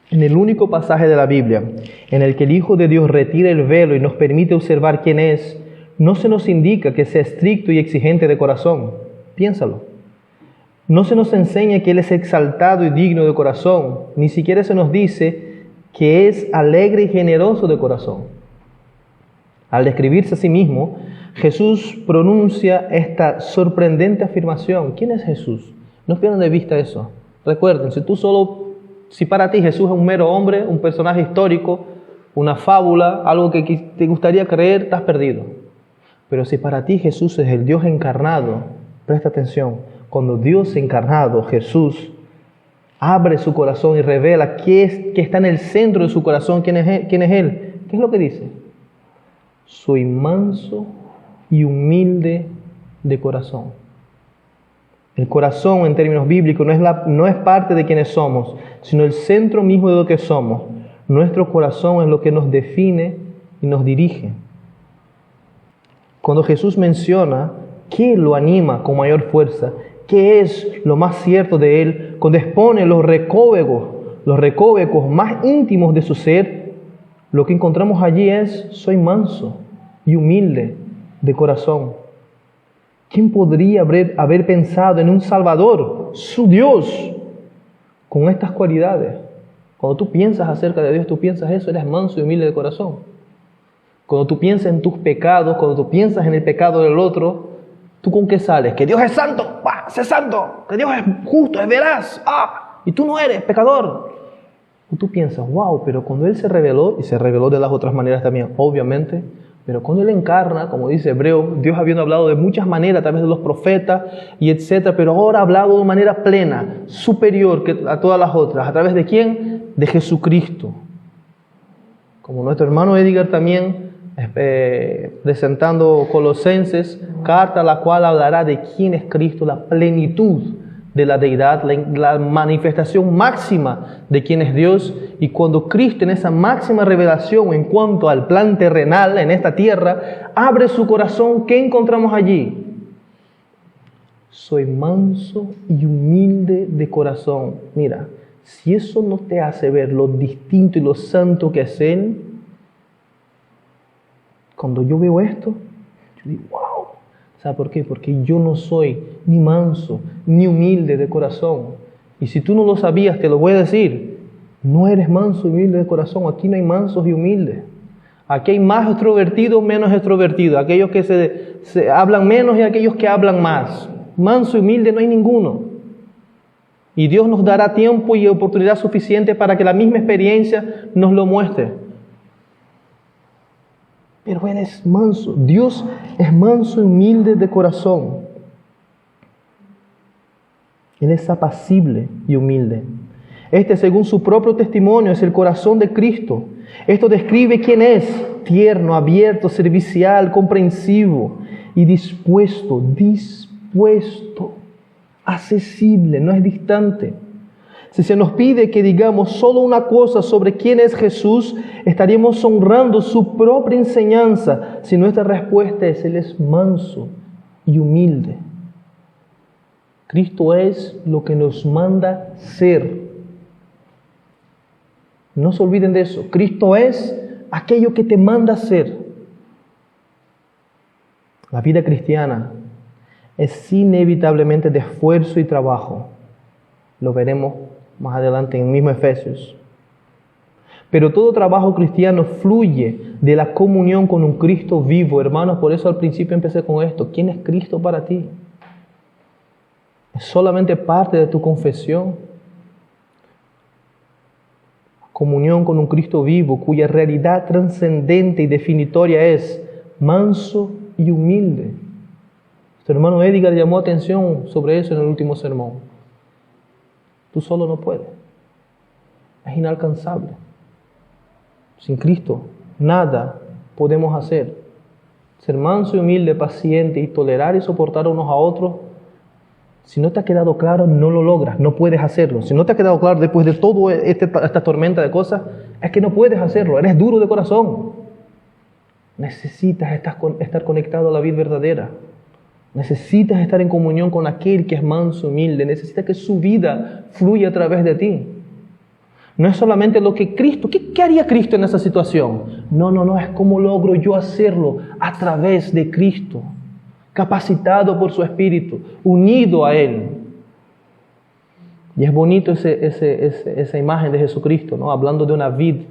En el único pasaje de la Biblia en el que el Hijo de Dios retira el velo y nos permite observar quién es, no se nos indica que sea estricto y exigente de corazón. Piénsalo. No se nos enseña que Él es exaltado y digno de corazón. Ni siquiera se nos dice que es alegre y generoso de corazón. Al describirse a sí mismo, Jesús pronuncia esta sorprendente afirmación. ¿Quién es Jesús? No pierdan de vista eso. Recuerden, si para ti Jesús es un mero hombre, un personaje histórico, una fábula, algo que te gustaría creer, estás perdido. Pero si para ti Jesús es el Dios encarnado, presta atención, cuando Dios encarnado, Jesús, abre su corazón y revela qué está en el centro de su corazón, quién es Él, ¿qué es lo que dice? Soy manso y humilde de corazón. El corazón, en términos bíblicos, no es parte de quienes somos, sino el centro mismo de lo que somos. Nuestro corazón es lo que nos define y nos dirige. Cuando Jesús menciona qué lo anima con mayor fuerza, qué es lo más cierto de Él, cuando expone los recovecos más íntimos de su ser, lo que encontramos allí es: soy manso y humilde de corazón. ¿Quién podría haber pensado en un Salvador, su Dios, con estas cualidades? Cuando tú piensas acerca de Dios, tú piensas eso, eres manso y humilde de corazón. Cuando tú piensas en tus pecados, cuando tú piensas en el pecado del otro, ¿tú con qué sales? Que Dios es santo, sé santo, que Dios es justo, es veraz, y tú no eres pecador. Y tú piensas, wow, pero cuando Él se reveló, y se reveló de las otras maneras también, obviamente, pero cuando Él encarna, como dice Hebreo, Dios habiendo hablado de muchas maneras, a través de los profetas y etcétera, pero ahora ha hablado de manera plena, superior a todas las otras. ¿A través de quién? De Jesucristo. Como nuestro hermano Edgar también, presentando Colosenses, carta a la cual hablará de quién es Cristo, la plenitud de la deidad, la manifestación máxima de quién es Dios. Y cuando Cristo, en esa máxima revelación en cuanto al plan terrenal en esta tierra, abre su corazón, ¿qué encontramos allí? Soy manso y humilde de corazón. Mira, si eso no te hace ver lo distinto y lo santo que es Él, cuando yo veo esto, yo digo, wow. ¿Sabe por qué? Porque yo no soy ni manso ni humilde de corazón. Y si tú no lo sabías, te lo voy a decir. No eres manso y humilde de corazón. Aquí no hay mansos y humildes. Aquí hay más extrovertidos, menos extrovertidos. Aquellos que se hablan menos y aquellos que hablan más. Manso y humilde no hay ninguno. Y Dios nos dará tiempo y oportunidad suficiente para que la misma experiencia nos lo muestre. Pero Él es manso. Dios es manso y humilde de corazón. Él es apacible y humilde. Este, según su propio testimonio, es el corazón de Cristo. Esto describe quién es: tierno, abierto, servicial, comprensivo y dispuesto, accesible, no es distante. Si se nos pide que digamos solo una cosa sobre quién es Jesús, estaríamos honrando su propia enseñanza si nuestra respuesta es: Él es manso y humilde. Cristo es lo que nos manda ser. No se olviden de eso. Cristo es aquello que te manda ser. La vida cristiana es inevitablemente de esfuerzo y trabajo. Lo veremos más adelante en el mismo Efesios. Pero todo trabajo cristiano fluye de la comunión con un Cristo vivo, hermanos. Por eso al principio empecé con esto. ¿Quién es Cristo para ti? ¿Es solamente parte de tu confesión? Comunión con un Cristo vivo, cuya realidad trascendente y definitoria es manso y humilde. Nuestro hermano Edgar llamó atención sobre eso en el último sermón. Tú solo no puedes. Es inalcanzable. Sin Cristo, nada podemos hacer. Ser manso y humilde, paciente y tolerar y soportar unos a otros. Si no te ha quedado claro, no lo logras, no puedes hacerlo. Si no te ha quedado claro después de toda esta tormenta de cosas, es que no puedes hacerlo, eres duro de corazón. Necesitas estar conectado a la vida verdadera. Necesitas estar en comunión con aquel que es manso y humilde. Necesitas que su vida fluya a través de ti. No es solamente lo que Cristo, ¿qué haría Cristo en esa situación? No, es cómo logro yo hacerlo a través de Cristo, capacitado por su Espíritu, unido a Él. Y es bonito esa imagen de Jesucristo, ¿no? Hablando de una vid.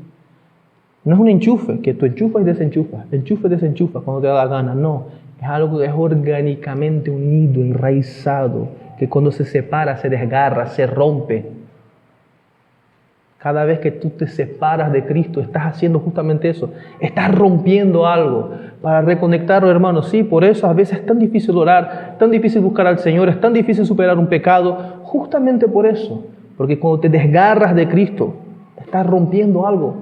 No es un enchufe, que tú enchufas y desenchufas, desenchufas cuando te da la gana, no. Es algo que es orgánicamente unido, enraizado, que cuando se separa, se desgarra, se rompe. Cada vez que tú te separas de Cristo, estás haciendo justamente eso. Estás rompiendo algo para reconectarlo, hermanos. Sí, por eso a veces es tan difícil orar, tan difícil buscar al Señor, es tan difícil superar un pecado. Justamente por eso. Porque cuando te desgarras de Cristo, estás rompiendo algo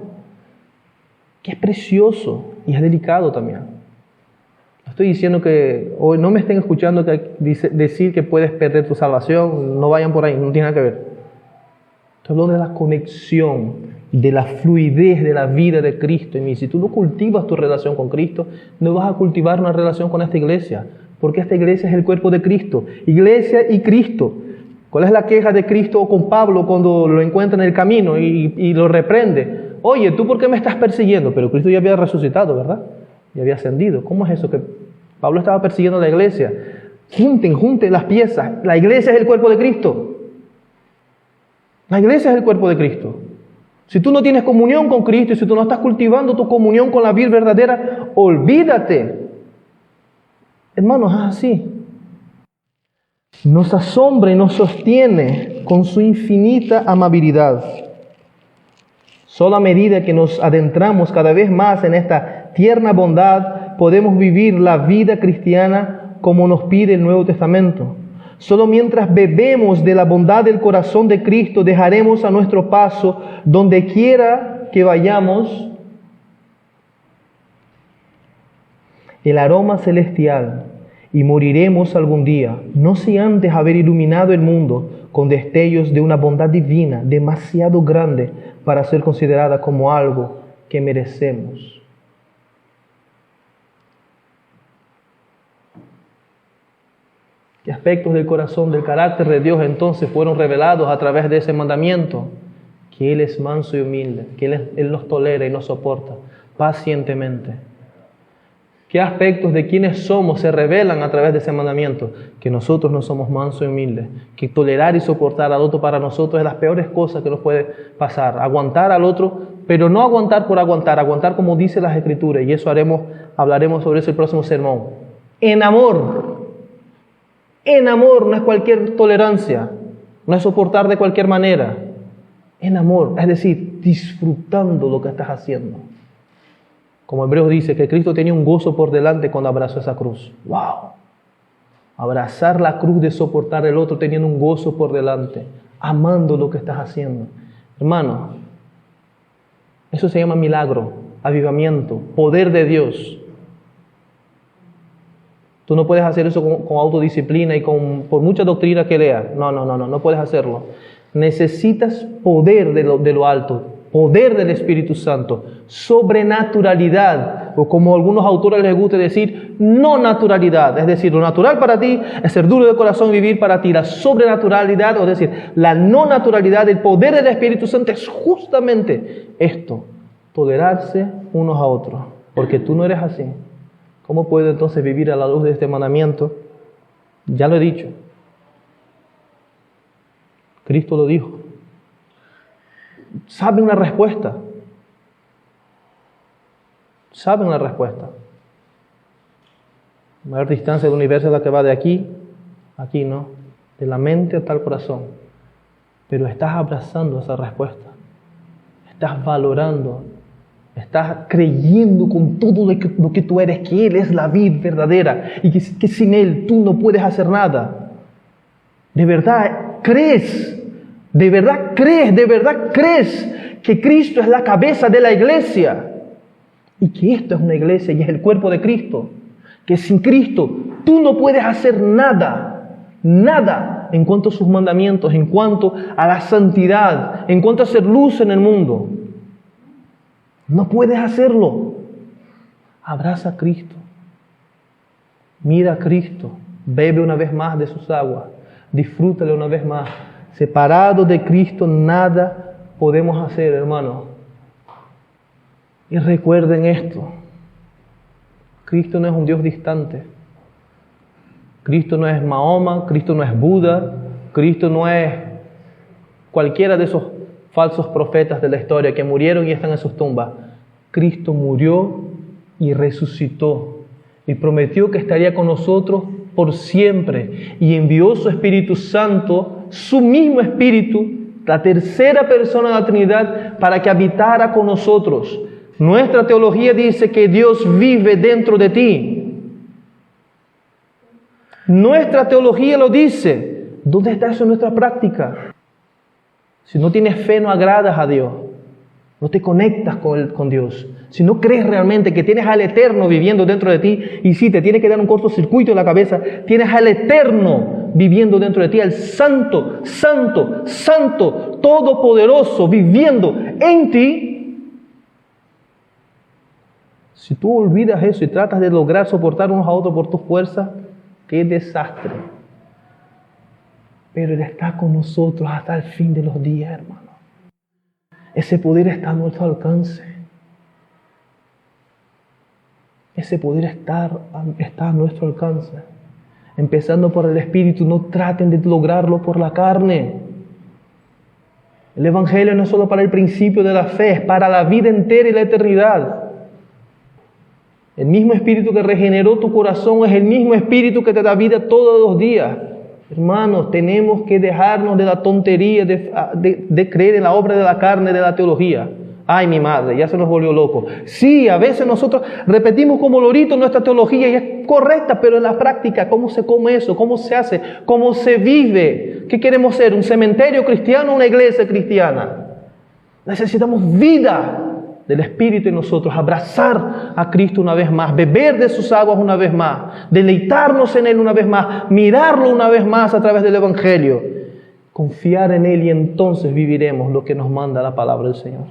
que es precioso y es delicado también. No estoy diciendo que hoy no me estén escuchando decir que puedes perder tu salvación. No vayan por ahí, no tiene nada que ver. Estoy hablando de la conexión, de la fluidez de la vida de Cristo en mí. Si tú no cultivas tu relación con Cristo, no vas a cultivar una relación con esta iglesia, porque esta iglesia es el cuerpo de Cristo. Iglesia y Cristo. ¿Cuál es la queja de Cristo con Pablo cuando lo encuentra en el camino y lo reprende? Oye, ¿tú por qué me estás persiguiendo? Pero Cristo ya había resucitado, ¿verdad? Ya había ascendido. ¿Cómo es eso que Pablo estaba persiguiendo a la iglesia? Junten las piezas. La iglesia es el cuerpo de Cristo. La iglesia es el cuerpo de Cristo. Si tú no tienes comunión con Cristo y si tú no estás cultivando tu comunión con la vida verdadera, olvídate. Hermanos, es así. Nos asombra y nos sostiene con su infinita amabilidad. Solo a medida que nos adentramos cada vez más en esta tierna bondad, podemos vivir la vida cristiana como nos pide el Nuevo Testamento. Solo mientras bebemos de la bondad del corazón de Cristo, dejaremos a nuestro paso, donde quiera que vayamos, el aroma celestial y moriremos algún día, no sin antes haber iluminado el mundo con destellos de una bondad divina demasiado grande para ser considerada como algo que merecemos. ¿Qué aspectos del corazón, del carácter de Dios entonces fueron revelados a través de ese mandamiento? Que Él es manso y humilde, que Él nos tolera y nos soporta pacientemente. ¿Qué aspectos de quiénes somos se revelan a través de ese mandamiento? Que nosotros no somos mansos y humildes, que tolerar y soportar al otro para nosotros es las peores cosas que nos puede pasar. Aguantar al otro, pero no aguantar por aguantar como dice las Escrituras, y eso hablaremos sobre eso el próximo sermón. En amor, no es cualquier tolerancia, no es soportar de cualquier manera. En amor, es decir, disfrutando lo que estás haciendo. Como Hebreos dice, que Cristo tenía un gozo por delante cuando abrazó esa cruz. ¡Wow! Abrazar la cruz de soportar el otro teniendo un gozo por delante, amando lo que estás haciendo. Hermano, eso se llama milagro, avivamiento, poder de Dios. Tú no puedes hacer eso con autodisciplina y por mucha doctrina que leas. No puedes hacerlo. Necesitas poder de lo alto, poder del Espíritu Santo, sobrenaturalidad, o como a algunos autores les gusta decir, no naturalidad. Es decir, lo natural para ti es ser duro de corazón y vivir para ti. La sobrenaturalidad, es decir, la no naturalidad, el poder del Espíritu Santo es justamente esto, tolerarse unos a otros, porque tú no eres así. ¿Cómo puedo entonces vivir a la luz de este mandamiento? Ya lo he dicho. Cristo lo dijo. ¿Saben la respuesta? saben la respuesta. La mayor distancia del universo es la que va de aquí a aquí, ¿no? De la mente hasta el corazón. Pero estás abrazando esa respuesta. Estás valorando. Estás creyendo con todo lo que tú eres, que Él es la vid verdadera y que sin Él tú no puedes hacer nada. De verdad crees que Cristo es la cabeza de la iglesia y que esto es una iglesia y es el cuerpo de Cristo. Que sin Cristo tú no puedes hacer nada en cuanto a sus mandamientos, en cuanto a la santidad, en cuanto a hacer luz en el mundo. No puedes hacerlo. Abraza a Cristo. Mira a Cristo. Bebe una vez más de sus aguas. Disfrútale una vez más. Separado de Cristo nada podemos hacer, hermano. Y recuerden esto. Cristo no es un Dios distante. Cristo no es Mahoma, Cristo no es Buda, Cristo no es cualquiera de esos falsos profetas de la historia que murieron y están en sus tumbas. Cristo murió y resucitó y prometió que estaría con nosotros por siempre y envió su Espíritu Santo, su mismo Espíritu, la tercera persona de la Trinidad, para que habitara con nosotros. Nuestra teología dice que Dios vive dentro de ti. Nuestra teología lo dice. ¿Dónde está eso en nuestra práctica? Si no tienes fe, no agradas a Dios. No te conectas con Dios. Si no crees realmente que tienes al Eterno viviendo dentro de ti, y sí, te tiene que dar un cortocircuito en la cabeza, tienes al Eterno viviendo dentro de ti, al Santo, Santo, Santo, Todopoderoso viviendo en ti. Si tú olvidas eso y tratas de lograr soportar unos a otros por tus fuerzas, ¡qué desastre! Pero Él está con nosotros hasta el fin de los días, hermano. Ese poder está a nuestro alcance. Ese poder está a nuestro alcance. Empezando por el Espíritu, no traten de lograrlo por la carne. El Evangelio no es solo para el principio de la fe, es para la vida entera y la eternidad. El mismo Espíritu que regeneró tu corazón es el mismo Espíritu que te da vida todos los días. Hermanos, tenemos que dejarnos de la tontería de creer en la obra de la carne, de la teología. Ay, mi madre, ya se nos volvió loco. Sí, a veces nosotros repetimos como loritos nuestra teología y es correcta, pero en la práctica, ¿cómo se come eso? ¿Cómo se hace? ¿Cómo se vive? ¿Qué queremos ser? ¿Un cementerio cristiano o una iglesia cristiana? Necesitamos vida del Espíritu en nosotros, abrazar a Cristo una vez más, beber de sus aguas una vez más, deleitarnos en Él una vez más, mirarlo una vez más a través del Evangelio, confiar en Él y entonces viviremos lo que nos manda la palabra del Señor.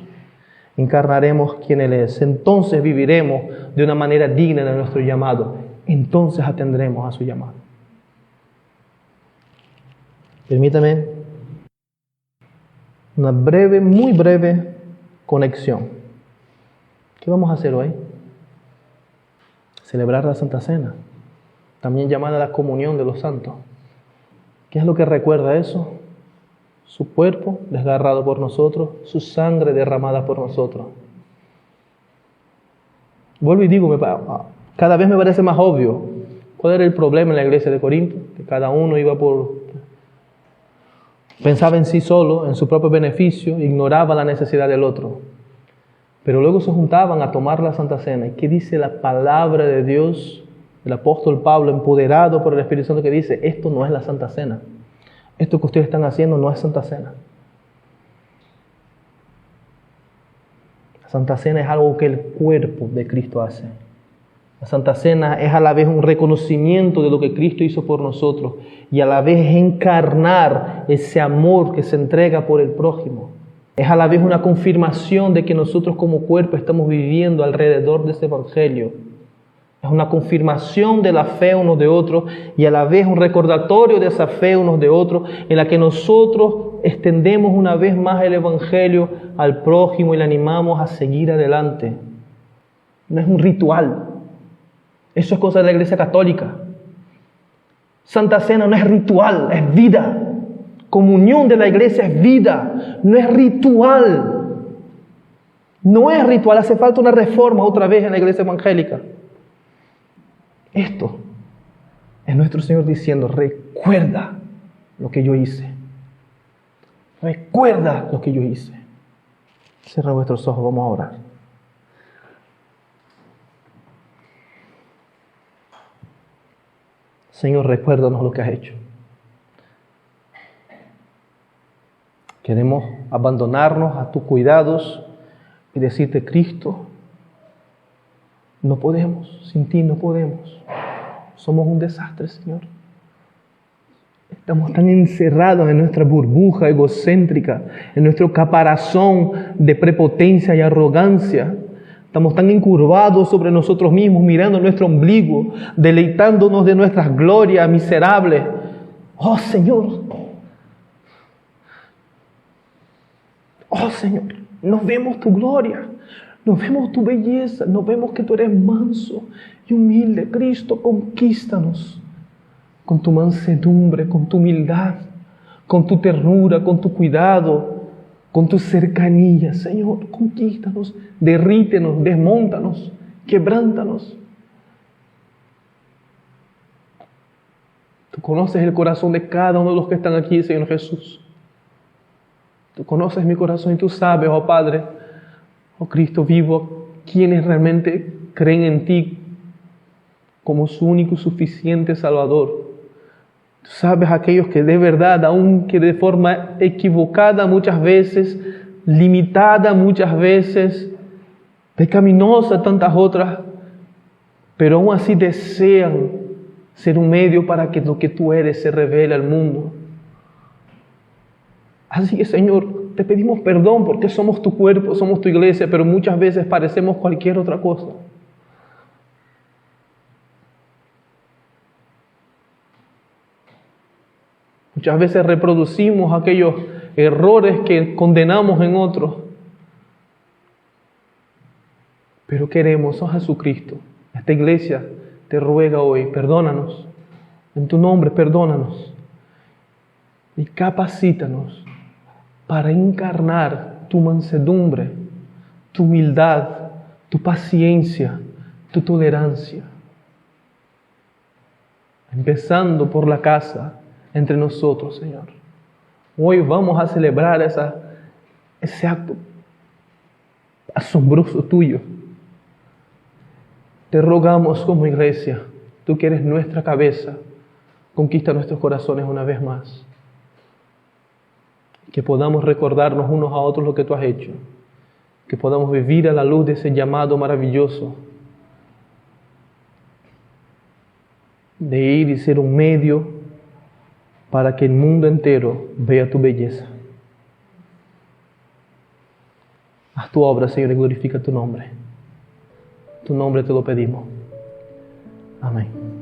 Encarnaremos quien Él es, entonces viviremos de una manera digna de nuestro llamado, entonces atendremos a su llamado. Permítame una breve, muy breve conexión. ¿Qué vamos a hacer hoy? Celebrar la Santa Cena, también llamada la comunión de los santos. ¿Qué es lo que recuerda eso? Su cuerpo desgarrado por nosotros, su sangre derramada por nosotros. Vuelvo y digo, cada vez me parece más obvio. ¿Cuál era el problema en la iglesia de Corinto? Que cada uno pensaba en sí solo, en su propio beneficio, ignoraba la necesidad del otro. Pero luego se juntaban a tomar la Santa Cena. ¿Y qué dice la palabra de Dios? El apóstol Pablo, empoderado por el Espíritu Santo, que dice, esto no es la Santa Cena. Esto que ustedes están haciendo no es Santa Cena. La Santa Cena es algo que el cuerpo de Cristo hace. La Santa Cena es a la vez un reconocimiento de lo que Cristo hizo por nosotros y a la vez encarnar ese amor que se entrega por el prójimo. Es a la vez una confirmación de que nosotros como cuerpo estamos viviendo alrededor de ese Evangelio. Es una confirmación de la fe unos de otros y a la vez un recordatorio de esa fe unos de otros en la que nosotros extendemos una vez más el Evangelio al prójimo y le animamos a seguir adelante. No es un ritual. Eso es cosa de la Iglesia Católica. Santa Cena no es ritual, es vida. Comunión de la iglesia es vida, no es ritual. No es ritual, hace falta una reforma otra vez en la iglesia evangélica. Esto es nuestro Señor diciendo, recuerda lo que yo hice. Recuerda lo que yo hice. Cierra vuestros ojos, vamos a orar. Señor, recuérdanos lo que has hecho. Queremos abandonarnos a tus cuidados y decirte, Cristo, no podemos, sin ti no podemos. Somos un desastre, Señor. Estamos tan encerrados en nuestra burbuja egocéntrica, en nuestro caparazón de prepotencia y arrogancia. Estamos tan encurvados sobre nosotros mismos, mirando nuestro ombligo, deleitándonos de nuestras glorias miserables. Oh Señor, nos vemos tu gloria, nos vemos tu belleza, nos vemos que tú eres manso y humilde. Cristo, conquístanos con tu mansedumbre, con tu humildad, con tu ternura, con tu cuidado, con tu cercanía. Señor, conquístanos, derrítenos, desmóntanos, quebrántanos. Tú conoces el corazón de cada uno de los que están aquí, Señor Jesús. Tú conoces mi corazón y tú sabes, oh Padre, oh Cristo vivo, quienes realmente creen en ti como su único y suficiente Salvador. Tú sabes aquellos que de verdad, aunque de forma equivocada muchas veces, limitada muchas veces, pecaminosa tantas otras, pero aún así desean ser un medio para que lo que tú eres se revele al mundo. Así que, Señor, te pedimos perdón porque somos tu cuerpo, somos tu iglesia, pero muchas veces parecemos cualquier otra cosa. Muchas veces reproducimos aquellos errores que condenamos en otros. Pero queremos, oh Jesucristo, esta iglesia te ruega hoy, perdónanos. En tu nombre, perdónanos. Y capacítanos para encarnar tu mansedumbre, tu humildad, tu paciencia, tu tolerancia. Empezando por la casa, entre nosotros, Señor. Hoy vamos a celebrar ese acto asombroso tuyo. Te rogamos como iglesia, tú que eres nuestra cabeza, conquista nuestros corazones una vez más. Que podamos recordarnos unos a otros lo que tú has hecho. Que podamos vivir a la luz de ese llamado maravilloso de ir y ser un medio para que el mundo entero vea tu belleza. Haz tu obra, Señor, y glorifica tu nombre. Tu nombre te lo pedimos. Amén.